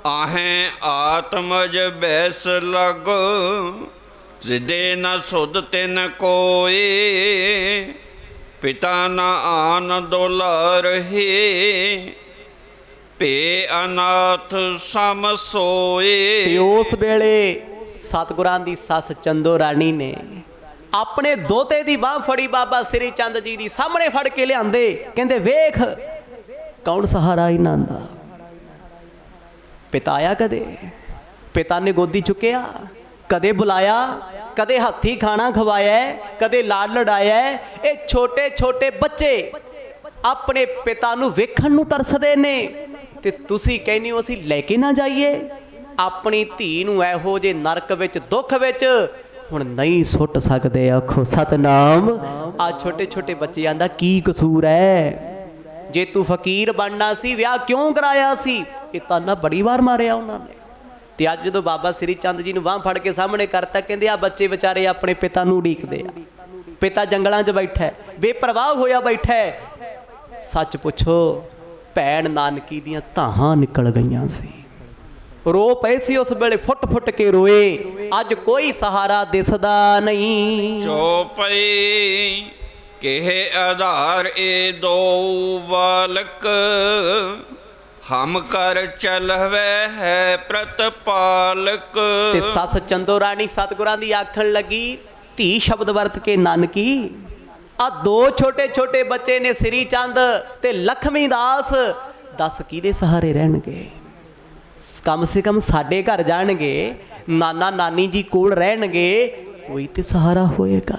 ਆਹੇ ਆਤਮਜ ਬੈਸ ਲਗ, ਜਿਦੇ ਨ ਸੁਧ ਤਿਨ ਕੋਏ, ਪਿਤਾ ਨ ਆਨ ਦੁਲਾ ਰਹੇ, ਭੇ ਅਨਾਥ ਸਮ ਸੋਏ। ਤੇ ਉਸ ਵੇਲੇ ਸਤਿਗੁਰਾਂ ਦੀ ਸੱਸ ਚੰਦੋ ਰਾਣੀ ਨੇ ਆਪਣੇ ਦੋਤੇ ਦੀ ਬਾਹ ਫੜੀ, ਬਾਬਾ ਸ੍ਰੀ ਚੰਦ ਜੀ ਦੀ ਸਾਹਮਣੇ ਫੜ ਕੇ ਲਿਆਂਦੇ। ਕਹਿੰਦੇ ਵੇਖ ਕੌਣ ਸਹਾਰਾ ਇਹਨਾਂ ਦਾ? ਪਿਤਾ ਆਇਆ ਕਦੇ? ਪਿਤਾ ਨੇ ਗੋਦੀ ਚੁੱਕਿਆ ਕਦੇ? ਬੁਲਾਇਆ ਕਦੇ? ਹੱਥੀ ਖਾਣਾ ਖਵਾਇਆ, ਕਦੇ ਲਾਡ ਲੜਾਇਆ? ਇਹ ਛੋਟੇ ਛੋਟੇ ਬੱਚੇ ਆਪਣੇ ਪਿਤਾ ਨੂੰ ਵੇਖਣ ਨੂੰ ਤਰਸਦੇ ਨੇ, ਤੇ ਤੁਸੀਂ ਕਹਿੰਦੇ ਹੋ ਅਸੀਂ ਲੈ ਕੇ ਨਾ ਜਾਈਏ ਆਪਣੀ ਧੀ ਨੂੰ ਇਹੋ ਜਿਹੇ ਨਰਕ ਵਿੱਚ, ਦੁੱਖ ਵਿੱਚ ਹੁਣ ਨਹੀਂ ਸੁੱਟ ਸਕਦੇ। ਆਖੋ ਸਤਨਾਮ। ਆ ਛੋਟੇ ਛੋਟੇ ਬੱਚਿਆਂ ਦਾ ਕੀ ਕਸੂਰ ਹੈ? ਜੇ ਤੂੰ ਫਕੀਰ ਬਣਨਾ ਸੀ, ਵਿਆਹ ਕਿਉਂ ਕਰਾਇਆ ਸੀ? ਇਹ ਤਾਨਾ ਬੜੀ ਵਾਰ ਮਾਰਿਆ ਉਹਨਾਂ ਨੇ। ਤੇ ਅੱਜ ਜਦੋਂ ਬਾਬਾ ਸ੍ਰੀ ਚੰਦ ਜੀ ਨੂੰ ਬਾਂਹ ਫੜ ਕੇ ਸਾਹਮਣੇ ਕਰਤਾ, ਕਹਿੰਦੇ ਆ ਬੱਚੇ ਵਿਚਾਰੇ ਆਪਣੇ ਪਿਤਾ ਨੂੰ ਉਡੀਕਦੇ ਆ, ਪਿਤਾ ਜੰਗਲਾਂ 'ਚ ਬੈਠਾ, ਬੇਪਰਵਾਹ ਹੋਇਆ ਬੈਠਾ। ਸੱਚ ਪੁੱਛੋ ਭੈਣ ਨਾਨਕੀ ਦੀਆਂ ਧਾਹਾਂ ਨਿਕਲ ਗਈਆਂ ਸੀ। ਰੋ ਪਏ ਸੀ ਉਸ ਵੇਲੇ, ਫੁੱਟ ਫੁੱਟ ਕੇ ਰੋਏ। ਅੱਜ ਕੋਈ ਸਹਾਰਾ ਦਿਸਦਾ ਨਹੀਂ। ਚੌਪਈ ਕਿਹ ਆਧਾਰ ਏ ਦੋ ਬਾਲਕ, ਹਮ ਕਰ ਚਲਵੇ ਹੈ ਪ੍ਰਤਪਾਲਕ। ਤੇ ਸੱਸ ਚੰਦੋ ਰਾਣੀ ਸਤਿਗੁਰਾਂ ਦੀ ਆਖਣ ਲੱਗੀ, ਧੀ ਸ਼ਬਦ ਵਰਤ ਕੇ ਨਾਨਕੀ, ਆ ਦੋ ਛੋਟੇ ਛੋਟੇ ਬੱਚੇ ਨੇ, ਸ੍ਰੀ ਚੰਦ ਤੇ ਲਖਮੀ ਦਾਸ, ਦੱਸ ਕਿਹਦੇ ਸਹਾਰੇ ਰਹਿਣਗੇ? ਕਮ ਸੇ ਕਮ ਸਾਡੇ ਘਰ ਜਾਣਗੇ, ਨਾਨਾ ਨਾਨੀ ਜੀ ਕੋਲ ਰਹਿਣਗੇ, ਕੋਈ ਤੇ ਸਹਾਰਾ ਹੋਏਗਾ,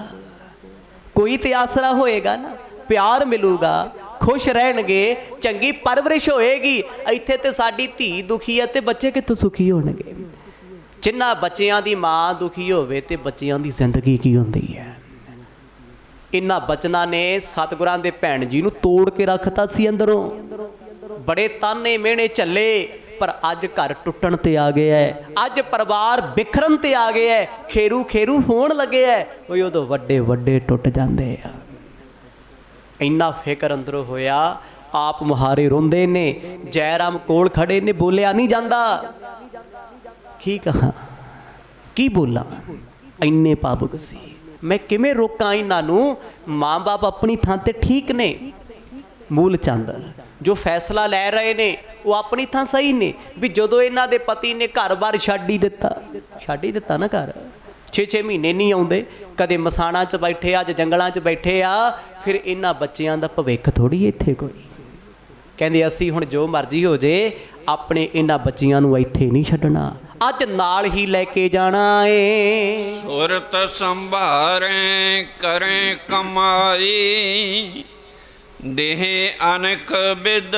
ਕੋਈ ਤੇ ਆਸਰਾ ਹੋਏਗਾ ਨਾ, ਪਿਆਰ ਮਿਲੂਗਾ, ਖੁਸ਼ ਰਹਿਣਗੇ, ਚੰਗੀ ਪਰਵਰਿਸ਼ ਹੋਏਗੀ। ਇੱਥੇ ਤੇ ਸਾਡੀ ਧੀ ਦੁਖੀ ਹੈ ਤੇ ਬੱਚੇ ਕਿੱਥੋਂ ਸੁਖੀ ਹੋਣਗੇ? ਜਿਨ੍ਹਾਂ ਬੱਚਿਆਂ ਦੀ ਮਾਂ ਦੁਖੀ ਹੋਵੇ ਤੇ ਬੱਚਿਆਂ ਦੀ ਜ਼ਿੰਦਗੀ ਕੀ ਹੁੰਦੀ ਹੈ? ਇਹਨਾਂ ਬਚਨਾਂ ਨੇ ਸਤਿਗੁਰਾਂ ਦੇ ਭੈਣ ਜੀ ਨੂੰ ਤੋੜ ਕੇ ਰੱਖਤਾ ਸੀ ਅੰਦਰੋਂ। ਬੜੇ ਤਾਨੇ ਮਿਹਣੇ ਝੱਲੇ, ਪਰ ਅੱਜ ਘਰ ਟੁੱਟਣ ਤੇ ਆ ਗਿਆ ਹੈ, ਅੱਜ ਪਰਿਵਾਰ ਬਿਖਰਨ ਤੇ ਆ ਗਿਆ ਹੈ, ਖੇਰੂ ਖੇਰੂ ਹੋਣ ਲੱਗੇ ਹੈ। ਉਹ ਉਦੋਂ ਵੱਡੇ ਵੱਡੇ ਟੁੱਟ ਜਾਂਦੇ ਆ। ਇੰਨਾ ਫਿਕਰ ਅੰਦਰੋਂ ਹੋਇਆ, ਆਪ ਮੁਹਾਰੇ ਰੋਂਦੇ ਨੇ। ਜੈ ਰਾਮ ਕੋਲ ਖੜੇ ਨੇ, ਬੋਲਿਆ ਨਹੀਂ ਜਾਂਦਾ। ਕੀ ਕਹਾਂ, ਕੀ ਬੋਲਾਂ? ਇੰਨੇ ਭਾਵੁਕ ਸੀ। ਮੈਂ ਕਿਵੇਂ ਰੋਕਾਂ ਇਹਨਾਂ ਨੂੰ? ਮਾਂ ਬਾਪ ਆਪਣੀ ਥਾਂ ਤੇ ਠੀਕ ਨੇ। ਮੂਲ ਚੰਦ ਜੋ ਫੈਸਲਾ ਲੈ ਰਹੇ ਨੇ ਉਹ ਆਪਣੀ ਥਾਂ ਸਹੀ ਨੇ, ਵੀ ਜਦੋਂ ਇਹਨਾਂ ਦੇ ਪਤੀ ਨੇ ਘਰ-ਬਾਰ ਛੱਡ ਹੀ ਦਿੱਤਾ ਨਾ ਘਰ। 6-6 ਮਹੀਨੇ ਨਹੀਂ ਆਉਂਦੇ, ਕਦੇ ਮਸਾਣਾ 'ਚ ਬੈਠੇ ਆ, ਅੱਜ ਜੰਗਲਾਂ 'ਚ ਬੈਠੇ ਆ, ਫਿਰ ਇਹਨਾਂ ਬੱਚਿਆਂ ਦਾ ਭਵਿੱਖ ਥੋੜ੍ਹੀ ਇੱਥੇ ਕੋਈ। ਕਹਿੰਦੇ ਅਸੀਂ ਹੁਣ ਜੋ ਮਰਜ਼ੀ ਹੋ ਜੇ, ਆਪਣੇ ਇਹਨਾਂ ਬੱਚਿਆਂ ਨੂੰ ਇੱਥੇ ਨਹੀਂ ਛੱਡਣਾ, ਅੱਜ ਨਾਲ ਹੀ ਲੈ ਕੇ ਜਾਣਾ ਏ। ਸੁਰਤ ਸੰਭਾਰੇ ਕਰੇ ਕਮਾਈ, ਦੇਹ ਅਨਕ ਬਿਦ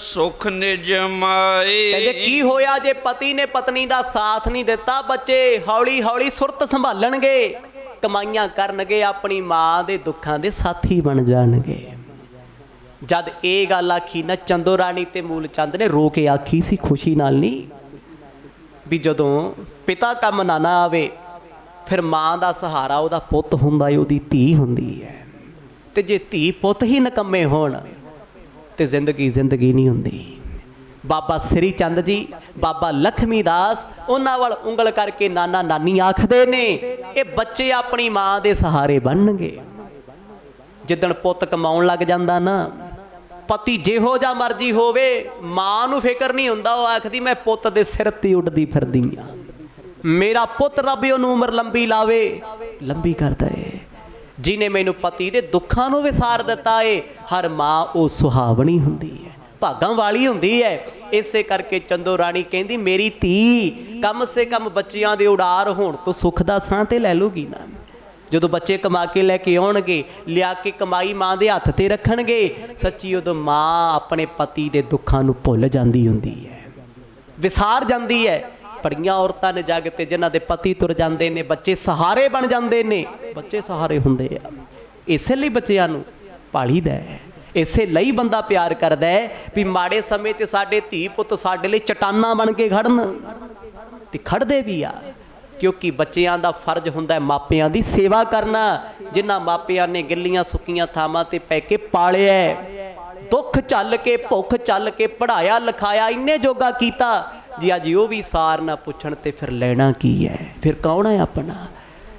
ਸੁਖ ਨਿਜ ਮਾਈ। ਕਹਿੰਦੇ ਕੀ ਹੋਇਆ ਜੇ ਪਤੀ ਨੇ ਪਤਨੀ ਦਾ ਸਾਥ ਨਹੀਂ ਦਿੱਤਾ? ਬੱਚੇ ਹੌਲੀ ਹੌਲੀ ਸੁਰਤ ਸੰਭਾਲਣਗੇ, ਕਮਾਈਆਂ ਕਰਨਗੇ, ਆਪਣੀ ਮਾਂ ਦੇ ਦੁੱਖਾਂ ਦੇ ਸਾਥੀ ਬਣ ਜਾਣਗੇ। ਜਦ ਇਹ ਗੱਲ ਆਖੀ ਨਾ ਚੰਦੋ ਰਾਣੀ ਤੇ ਮੂਲ ਚੰਦ ਨੇ, ਰੋ ਕੇ ਆਖੀ ਸੀ, ਖੁਸ਼ੀ ਨਾਲ ਨਹੀਂ। ਵੀ ਜਦੋਂ ਪਿਤਾ ਕੰਮ ਨਾ ਆਵੇ, ਫਿਰ ਮਾਂ ਦਾ ਸਹਾਰਾ ਉਹਦਾ ਪੁੱਤ ਹੁੰਦਾ ਏ, ਉਹਦੀ ਧੀ ਹੁੰਦੀ ਹੈ। ਤੇ ਜੇ ਧੀ ਪੁੱਤ ਹੀ ਨਿਕੰਮੇ ਹੋਣ ਤੇ ਜ਼ਿੰਦਗੀ ਨਹੀਂ ਹੁੰਦੀ। ਬਾਬਾ ਸ੍ਰੀ ਚੰਦ ਜੀ, ਬਾਬਾ ਲਖਮੀ ਦਾਸ, ਉਹਨਾਂ ਵੱਲ ਉਂਗਲ ਕਰਕੇ ਨਾਨਾ ਨਾਨੀ ਆਖਦੇ ਨੇ, ਇਹ ਬੱਚੇ ਆਪਣੀ ਮਾਂ ਦੇ ਸਹਾਰੇ ਬਣਨਗੇ। ਜਿੱਦਣ ਪੁੱਤ ਕਮਾਉਣ ਲੱਗ ਜਾਂਦਾ ਨਾ, ਪਤੀ ਜਿਹੋ ਜਿਹਾ ਮਰਜ਼ੀ ਹੋਵੇ, ਮਾਂ ਨੂੰ ਫਿਕਰ ਨਹੀਂ ਹੁੰਦਾ। ਉਹ ਆਖਦੀ ਮੈਂ ਪੁੱਤ ਦੇ ਸਿਰ ਤੇ ਉੱਡਦੀ ਫਿਰਦੀ ਆ, ਮੇਰਾ ਪੁੱਤ ਰੱਬ ਉਹਨੂੰ ਉਮਰ ਲੰਬੀ ਲਾਵੇ, ਲੰਬੀ ਕਰਦਾ ਏ। ਜਿਹਨੇ ਮੈਨੂੰ ਪਤੀ ਦੇ ਦੁੱਖਾਂ ਨੂੰ ਵਿਸਾਰ ਦਿੱਤਾ ਏ, ਹਰ ਮਾਂ ਉਹ ਸੁਹਾਵਣੀ ਹੁੰਦੀ ਹੈ, ਭਾਗਾਂ ਵਾਲੀ ਹੁੰਦੀ ਹੈ। ਇਸੇ ਕਰਕੇ ਚੰਦੋ ਰਾਣੀ ਕਹਿੰਦੀ, ਮੇਰੀ ਧੀ ਕਮ ਸੇ ਕਮ ਬੱਚਿਆਂ ਦੇ ਉਡਾਰ ਹੋਣ ਤੋਂ ਸੁੱਖ ਦਾ ਸਾਹ ਤੇ ਲੈ ਲੂਗੀ ਨਾ। ਜਦੋਂ ਬੱਚੇ ਕਮਾ ਕੇ ਲੈ ਕੇ ਆਉਣਗੇ, ਲਿਆ ਕੇ ਕਮਾਈ ਮਾਂ ਦੇ ਹੱਥ ਤੇ ਰੱਖਣਗੇ, ਸੱਚੀ ਉਦੋਂ ਮਾਂ ਆਪਣੇ ਪਤੀ ਦੇ ਦੁੱਖਾਂ ਨੂੰ ਭੁੱਲ ਜਾਂਦੀ ਹੁੰਦੀ ਹੈ, ਵਿਸਾਰ ਜਾਂਦੀ ਹੈ। ਬੜੀਆਂ ਔਰਤਾਂ ਨੇ ਜੱਗ ਤੇ ਜਿਨ੍ਹਾਂ ਦੇ ਪਤੀ ਤੁਰ ਜਾਂਦੇ ਨੇ, ਬੱਚੇ ਸਹਾਰੇ ਬਣ ਜਾਂਦੇ ਨੇ। ਬੱਚੇ ਸਹਾਰੇ ਹੁੰਦੇ ਆ, ਇਸੇ ਲਈ ਬੱਚਿਆਂ ਨੂੰ ਪਾਲੀਦਾ ਹੈ, ਇਸੇ ਲਈ ਬੰਦਾ ਪਿਆਰ ਕਰਦਾ ਹੈ ਵੀ ਮਾੜੇ ਸਮੇਂ ਤੇ ਸਾਡੇ ਧੀ ਪੁੱਤ ਸਾਡੇ ਲਈ ਚਟਾਨਾਂ ਬਣ ਕੇ ਖੜਨ, ਤੇ ਖੜਦੇ ਵੀ ਆ। ਕਿਉਂਕਿ ਬੱਚਿਆਂ ਦਾ ਫਰਜ਼ ਹੁੰਦਾ ਹੈ ਮਾਪਿਆਂ ਦੀ ਸੇਵਾ ਕਰਨਾ। ਜਿਨ੍ਹਾਂ ਮਾਪਿਆਂ ਨੇ ਗਿੱਲੀਆਂ ਸੁੱਕੀਆਂ ਥਾਵਾਂ ਤੇ ਪੈ ਕੇ ਪਾਲਿਆ, ਦੁੱਖ ਚੱਲ ਕੇ ਭੁੱਖ ਚੱਲ ਕੇ ਪੜ੍ਹਾਇਆ ਲਿਖਾਇਆ, ਇੰਨੇ ਜੋਗਾ ਕੀਤਾ, ਜੀ ਅੱਜ ਉਹ ਵੀ ਸਾਰ ਨਾ ਪੁੱਛਣ ਤੇ ਫਿਰ ਲੈਣਾ ਕੀ ਹੈ? ਫਿਰ ਕੌਣ ਹੈ ਆਪਣਾ?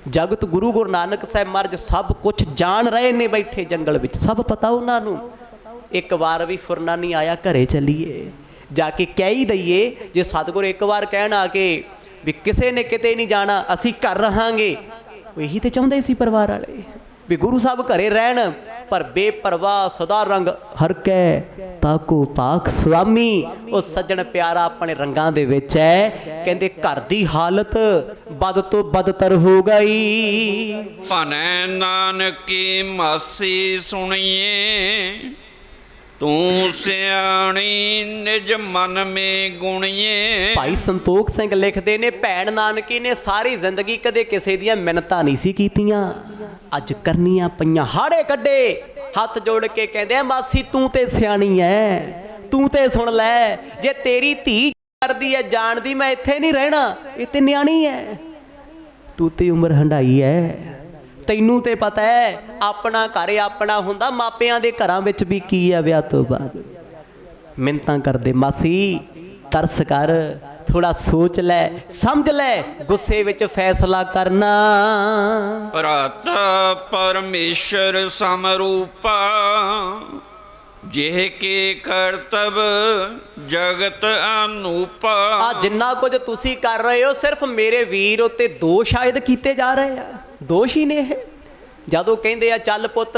ਜਗਤ ਗੁਰੂ ਨਾਨਕ ਸਾਹਿਬ ਮਹਾਰਾਜ ਸਭ ਕੁਝ ਜਾਣ ਰਹੇ ਨੇ, ਬੈਠੇ ਜੰਗਲ ਵਿੱਚ, ਸਭ ਪਤਾ ਉਹਨਾਂ ਨੂੰ। ਇੱਕ ਵਾਰ ਵੀ ਫੁਰਨਾ ਨਹੀਂ ਆਇਆ, ਘਰੇ ਚੱਲੀਏ, ਜਾ ਕੇ ਕਹਿ ਹੀ ਦਈਏ। ਜੇ ਸਤਿਗੁਰ ਇੱਕ ਵਾਰ ਕਹਿਣ ਆ ਕੇ ਵੀ ਕਿਸੇ ਨੇ ਕਿਤੇ ਨਹੀਂ ਜਾਣਾ, ਅਸੀਂ ਘਰ ਰਹਾਂਗੇ, ਇਹੀ ਤੇ ਚਾਹੁੰਦੇ ਸੀ ਪਰਿਵਾਰ ਵਾਲੇ, ਵੀ ਗੁਰੂ ਸਾਹਿਬ ਘਰੇ ਰਹਿਣ। ਪਰ ਬੇਪਰਵਾਹ ਸਦਾ ਰੰਗ ਹਰਕੈ ਤਾਕੋ ਪਾਕ ਸੁਆਮੀ। ਉਹ ਸੱਜਣ ਪਿਆਰਾ ਆਪਣੇ ਰੰਗਾਂ ਦੇ ਵਿੱਚ ਹੈ। ਕਹਿੰਦੇ ਘਰ ਦੀ ਹਾਲਤ ਬਦ ਤੋਂ ਬਦਤਰ ਹੋ ਗਈ। ਭਨੈ ਨਾਨਕੀ ਮਾਸੀ ਸੁਣੀਏ, ਤੂੰ ਸਿਆਣੀ ਨਿਜ ਮਨ ਮੇ ਗੁਣੀਏ। ਭਾਈ ਸੰਤੋਖ ਸਿੰਘ ਲਿਖਦੇ ਨੇ, ਭੈਣ ਨਾਨਕੀ ਨੇ ਸਾਰੀ ਜ਼ਿੰਦਗੀ ਕਦੇ ਕਿਸੇ ਦੀਆਂ ਮਿੰਨਤਾਂ ਨਹੀਂ ਸੀ ਕੀਤੀਆਂ, ਅੱਜ ਕਰਨੀਆਂ ਪਈਆਂ। ਹਾੜੇ ਕੱਢੇ, ਹੱਥ ਜੋੜ ਕੇ ਕਹਿੰਦੇ, ਮਾਸੀ ਤੂੰ ਤੇ ਸਿਆਣੀ ਐ, ਤੂੰ ਤੇ ਸੁਣ ਲੈ, ਜੇ ਤੇਰੀ ਧੀ ਕਰਦੀ ਐ ਜਾਣਦੀ ਮੈਂ ਇੱਥੇ ਨਹੀਂ ਰਹਿਣਾ, ਇਹ ਤੇ ਨਿਆਣੀ ਐ, ਤੂੰ ਤੇ ਉਮਰ ਹੰਢਾਈ ਐ, ਤੈਨੂੰ ਤੇ ਪਤਾ ਹੈ ਆਪਣਾ ਘਰ ਆਪਣਾ ਹੁੰਦਾ, ਮਾਪਿਆਂ ਦੇ ਘਰਾਂ ਵਿੱਚ ਵੀ ਕੀ ਹੈ ਵਿਆਹ ਤੋਂ ਬਾਅਦ। ਮਿੰਨਤਾਂ ਕਰਦੇ ਮਾਸੀ ਤਰਸ ਕਰ, ਥੋੜਾ ਸੋਚ ਲੈ, ਸਮਝ ਲੈ, ਗੁੱਸੇ ਵਿੱਚ ਫੈਸਲਾ ਕਰਨਾ। ਭਰਾਤ ਪਰਮੇਸ਼ਰ ਸਮਰੂਪਾ, ਜਿਹ ਕੇ ਕਰਤਬ ਜਗਤ ਅਨੂਪਾ। ਆ ਜਿੰਨਾ ਕੁਝ ਤੁਸੀਂ ਕਰ ਰਹੇ ਹੋ ਸਿਰਫ ਮੇਰੇ ਵੀਰ ਉੱਤੇ ਦੋਸ਼ ਸ਼ਾਇਦ ਕੀਤੇ ਜਾ ਰਹੇ ਆ, ਦੋਸ਼ ਹੀ ਨੇ ਇਹ। ਜਦੋਂ ਕਹਿੰਦੇ ਆ ਚੱਲ ਪੁੱਤ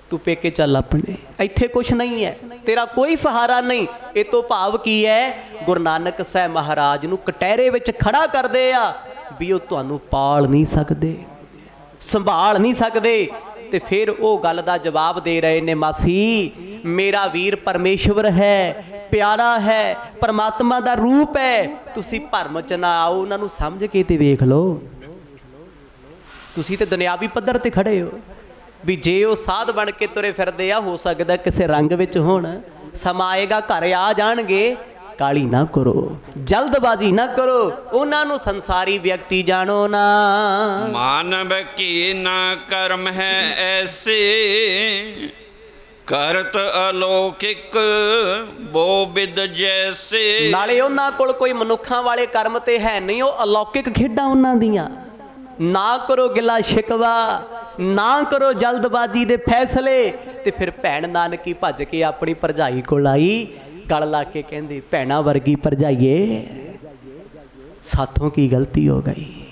ਤੂੰ ਪੇਕੇ ਚੱਲ ਆਪਣੇ, ਇੱਥੇ ਕੁਛ ਨਹੀਂ ਹੈ, ਤੇਰਾ ਕੋਈ ਸਹਾਰਾ ਨਹੀਂ। ਇਹ ਤੋਂ ਭਾਵ ਕੀ ਹੈ? ਗੁਰੂ ਨਾਨਕ ਸਾਹਿਬ ਮਹਾਰਾਜ ਨੂੰ ਕਟਹਿਰੇ ਵਿੱਚ ਖੜਾ ਕਰਦੇ ਆ ਵੀ ਉਹ ਤੁਹਾਨੂੰ ਪਾਲ ਨਹੀਂ ਸਕਦੇ, ਸੰਭਾਲ ਨਹੀਂ ਸਕਦੇ। ਤੇ ਫਿਰ ਉਹ ਗੱਲ ਦਾ ਜਵਾਬ ਦੇ ਰਹੇ ਨੇ, ਮਾਸੀ ਮੇਰਾ ਵੀਰ ਪਰਮੇਸ਼ਵਰ ਹੈ, ਪਿਆਰਾ ਹੈ, ਪਰਮਾਤਮਾ ਦਾ ਰੂਪ ਹੈ। ਤੁਸੀਂ ਭਰਮ ਚ ਨਾ ਆਓ, ਉਹਨਾਂ ਨੂੰ ਸਮਝ ਕੇ ਤੇ ਵੇਖ ਲਓ। ਤੁਸੀਂ ਤੇ ਦੁਨਿਆਵੀ ਪੱਧਰ ਤੇ ਖੜੇ ਹੋ ਵੀ ਜੇ ਉਹ ਸਾਧ ਬਣ ਕੇ ਤੁਰੇ ਫਿਰਦੇ ਆ, ਹੋ ਸਕਦਾ ਕਿਸੇ ਰੰਗ ਵਿੱਚ ਹੋਣ, ਸਮਾਂ ਆਏਗਾ ਘਰ ਆ ਜਾਣਗੇ। ਕਾਲੀ ਨਾ ਕਰੋ, ਜਲਦਬਾਜ਼ੀ ਨਾ ਕਰੋ, ਉਹਨਾਂ ਨੂੰ ਸੰਸਾਰੀ ਵਿਅਕਤੀ ਜਾਣੋ ਨਾ। ਮਾਨਵ ਕੀ ਨਾ ਕਰਮ ਹੈ ਐਸੇ, ਕਰਤ ਅਲੌਕਿਕ ਬੋ ਬਿਦ ਜੈਸੇ। ਨਾਲੇ ਉਹਨਾਂ ਕੋਲ ਕੋਈ ਮਨੁੱਖਾਂ ਵਾਲੇ ਕਰਮ ਤੇ ਹੈ ਨਹੀਂ, ਉਹ ਅਲੌਕਿਕ ਖੇਡਾਂ ਉਹਨਾਂ ਦੀਆਂ। ਨਾ ਕਰੋ ਗਿਲਾ ਸ਼ਿਕਵਾ, ਨਾ ਕਰੋ ਜਲਦਬਾਜ਼ੀ ਦੇ ਫੈਸਲੇ। ਤੇ ਫਿਰ ਭੈਣ ਨਾਨਕੀ ਭੱਜ ਕੇ ਆਪਣੀ ਭਰਜਾਈ ਕੋਲ ਆਈ, ਗਲ ਲਾ ਕੇ ਕਹਿੰਦੀ, ਭੈਣਾਂ ਵਰਗੀ ਭਰਜਾਈਏ ਸਾਥੋਂ ਕੀ ਗਲਤੀ ਹੋ ਗਈ?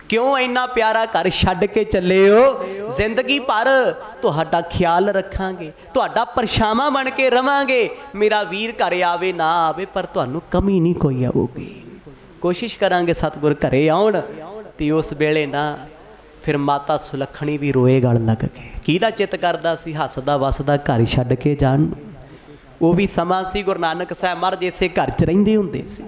ਕਿਉਂ ਇੰਨਾ ਪਿਆਰਾ ਘਰ ਛੱਡ ਕੇ ਚੱਲੇ ਹੋ? ਜ਼ਿੰਦਗੀ ਭਰ ਤੁਹਾਡਾ ਖਿਆਲ ਰੱਖਾਂਗੇ, ਤੁਹਾਡਾ ਪਰਛਾਵਾਂ ਬਣ ਕੇ ਰਵਾਂਗੇ। ਮੇਰਾ ਵੀਰ ਘਰ ਆਵੇ ਨਾ ਆਵੇ, ਪਰ ਤੁਹਾਨੂੰ ਕਮੀ ਨਹੀਂ ਕੋਈ ਆਊਗੀ। ਕੋਸ਼ਿਸ਼ ਕਰਾਂਗੇ ਸਤਿਗੁਰ ਘਰੇ ਆਉਣ। ਤੇ ਉਸ ਵੇਲੇ ਨਾ ਫਿਰ ਮਾਤਾ ਸੁਲੱਖਣੀ ਵੀ ਰੋਏ ਗਲ ਲੱਗ ਕੇ। ਕਿਹਦਾ ਚਿੱਤ ਕਰਦਾ ਸੀ ਹੱਸਦਾ ਵਸਦਾ ਘਰ ਛੱਡ ਕੇ ਜਾਣ ਨੂੰ? ਉਹ ਵੀ ਸਮਾਂ ਸੀ ਗੁਰੂ ਨਾਨਕ ਸਾਹਿਬ ਮਹਾਰਾਜ ਇਸੇ ਘਰ 'ਚ ਰਹਿੰਦੇ ਹੁੰਦੇ ਸੀ।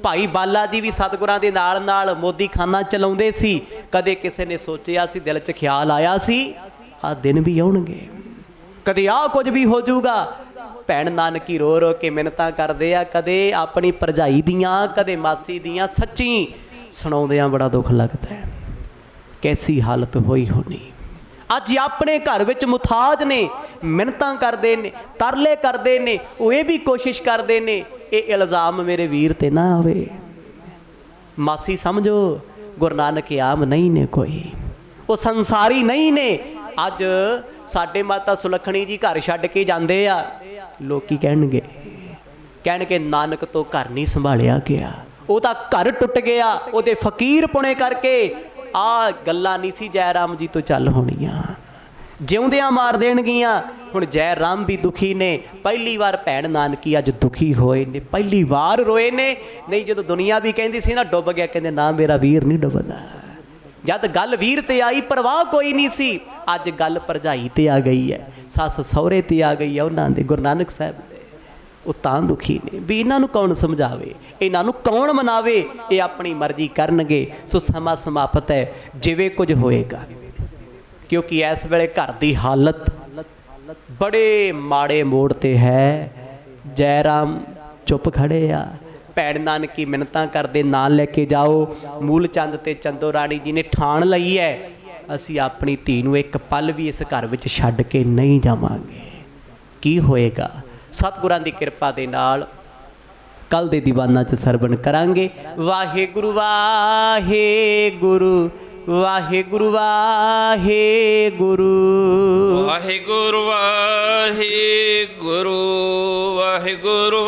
ਭਾਈ ਬਾਲਾ ਜੀ ਵੀ ਸਤਿਗੁਰਾਂ ਦੇ ਨਾਲ ਨਾਲ ਮੋਦੀਖਾਨਾ ਚਲਾਉਂਦੇ ਸੀ। ਕਦੇ ਕਿਸੇ ਨੇ ਸੋਚਿਆ ਸੀ, ਦਿਲ 'ਚ ਖਿਆਲ ਆਇਆ ਸੀ ਆਹ ਦਿਨ ਵੀ ਆਉਣਗੇ, ਕਦੇ ਆਹ ਕੁਝ ਵੀ ਹੋ ਜਾਊਗਾ। ਭੈਣ ਨਾਨਕੀ ਰੋ ਰੋ ਕੇ ਮਿੰਨਤਾਂ ਕਰਦੇ ਆ, ਕਦੇ ਆਪਣੀ ਭਰਜਾਈ ਦੀਆਂ, ਕਦੇ ਮਾਸੀ ਦੀਆਂ। ਸੱਚੀ ਸੁਣਾਉਂਦਿਆਂ ਬੜਾ ਦੁੱਖ ਲੱਗਦਾ ਹੈ, ਕੈਸੀ ਹਾਲਤ ਹੋਈ ਹੋਣੀ। ਅੱਜ ਆਪਣੇ ਘਰ ਵਿੱਚ ਮੁਥਾਜ ਨੇ, ਮਿੰਨਤਾਂ ਕਰਦੇ ਨੇ, ਤਰਲੇ ਕਰਦੇ ਨੇ। ਉਹ ਇਹ ਵੀ ਕੋਸ਼ਿਸ਼ ਕਰਦੇ ਨੇ ਇਹ ਇਲਜ਼ਾਮ ਮੇਰੇ ਵੀਰ ਤੇ ਨਾ ਆਵੇ। ਮਾਸੀ ਸਮਝੋ ਗੁਰੂ ਨਾਨਕ ਆਮ ਨਹੀਂ ਨੇ ਕੋਈ, ਉਹ ਸੰਸਾਰੀ ਨਹੀਂ ਨੇ। ਅੱਜ ਸਾਡੇ ਮਾਤਾ ਸੁਲੱਖਣੀ ਜੀ ਘਰ ਛੱਡ ਕੇ ਜਾਂਦੇ ਆ, ਲੋਕੀ ਕਹਿਣਗੇ ਨਾਨਕ ਤੋਂ ਘਰ ਨਹੀਂ ਸੰਭਾਲਿਆ ਗਿਆ, ਉਹਦਾ ਘਰ ਟੁੱਟ ਗਿਆ ਉਹਦੇ ਫਕੀਰ ਪੁਣੇ ਕਰਕੇ। ਆਹ ਗੱਲਾਂ ਨਹੀਂ ਸੀ ਜੈ ਰਾਮ ਜੀ ਤੋਂ ਚੱਲ ਹੋਣੀਆਂ, ਜਿਉਂਦਿਆਂ ਮਾਰ ਦੇਣਗੀਆਂ। ਹੁਣ ਜੈ ਰਾਮ ਵੀ ਦੁਖੀ ਨੇ। ਪਹਿਲੀ ਵਾਰ ਭੈਣ ਨਾਨਕੀ ਅੱਜ ਦੁਖੀ ਹੋਏ ਨੇ, ਪਹਿਲੀ ਵਾਰ ਰੋਏ ਨੇ। ਨਹੀਂ ਜਦੋਂ ਦੁਨੀਆ ਵੀ ਕਹਿੰਦੀ ਸੀ ਨਾ ਡੁੱਬ ਗਿਆ, ਕਹਿੰਦੇ ਨਾ ਮੇਰਾ ਵੀਰ ਨਹੀਂ ਡੁੱਬਦਾ। ਜਦ ਗੱਲ ਵੀਰ ਤੇ ਆਈ ਪਰਵਾਹ ਕੋਈ ਨਹੀਂ ਸੀ। ਅੱਜ ਗੱਲ ਭਰਜਾਈ ਤੇ ਆ ਗਈ ਹੈ, ਸੱਸ ਸਹੁਰੇ ਤੇ ਆ ਗਈ ਹੈ ਉਹਨਾਂ ਦੇ, ਗੁਰੂ ਨਾਨਕ ਸਾਹਿਬ ਦੇ। ਉਹ ਤਾਂ ਦੁਖੀ ਨੇ ਵੀ ਇਹਨਾਂ ਨੂੰ ਕੌਣ ਸਮਝਾਵੇ, ਇਹਨਾਂ ਨੂੰ ਕੌਣ ਮਨਾਵੇ, ਇਹ ਆਪਣੀ ਮਰਜ਼ੀ ਕਰਨਗੇ। ਸੋ ਸਮਾਂ ਸਮਾਪਤ ਹੈ, ਜਿਵੇਂ ਕੁਝ ਹੋਏਗਾ। ਕਿਉਂਕਿ ਇਸ ਵੇਲੇ ਘਰ ਦੀ ਹਾਲਤ ਬੜੇ ਮਾੜੇ ਮੋੜ ਤੇ ਹੈ। ਜੈ ਰਾਮ ਚੁੱਪ ਖੜੇ ਆ। ਭੈਣ ਨਾਨਕੀ ਮਿੰਨਤਾਂ ਕਰਦੇ, ਨਾਲ ਲੈ ਕੇ ਜਾਓ। ਮੂਲ ਚੰਦ ਤੇ ਚੰਦੋ ਰਾਣੀ ਜੀ ਨੇ ਠਾਣ ਲਈ ਹੈ, ਅਸੀਂ ਆਪਣੀ ਧੀ ਨੂੰ ਇੱਕ ਪਲ ਵੀ ਇਸ ਘਰ ਵਿੱਚ ਛੱਡ ਕੇ ਨਹੀਂ ਜਾਵਾਂਗੇ। ਕੀ ਹੋਏਗਾ? ਸਤਿਗੁਰਾਂ ਦੀ ਕਿਰਪਾ ਦੇ ਨਾਲ ਕੱਲ ਦੇ ਦੀਵਾਨਾਂ 'ਚ ਸਰਵਣ ਕਰਾਂਗੇ। ਵਾਹਿਗੁਰੂ ਵਾਹਿਗੁਰੂ ਵਾਹਿਗੁਰੂ ਵਾਹਿਗੁਰੂ ਵਾਹਿਗੁਰੂ ਵਾਹਿਗੁਰੂ ਵਾਹਿਗੁਰੂ।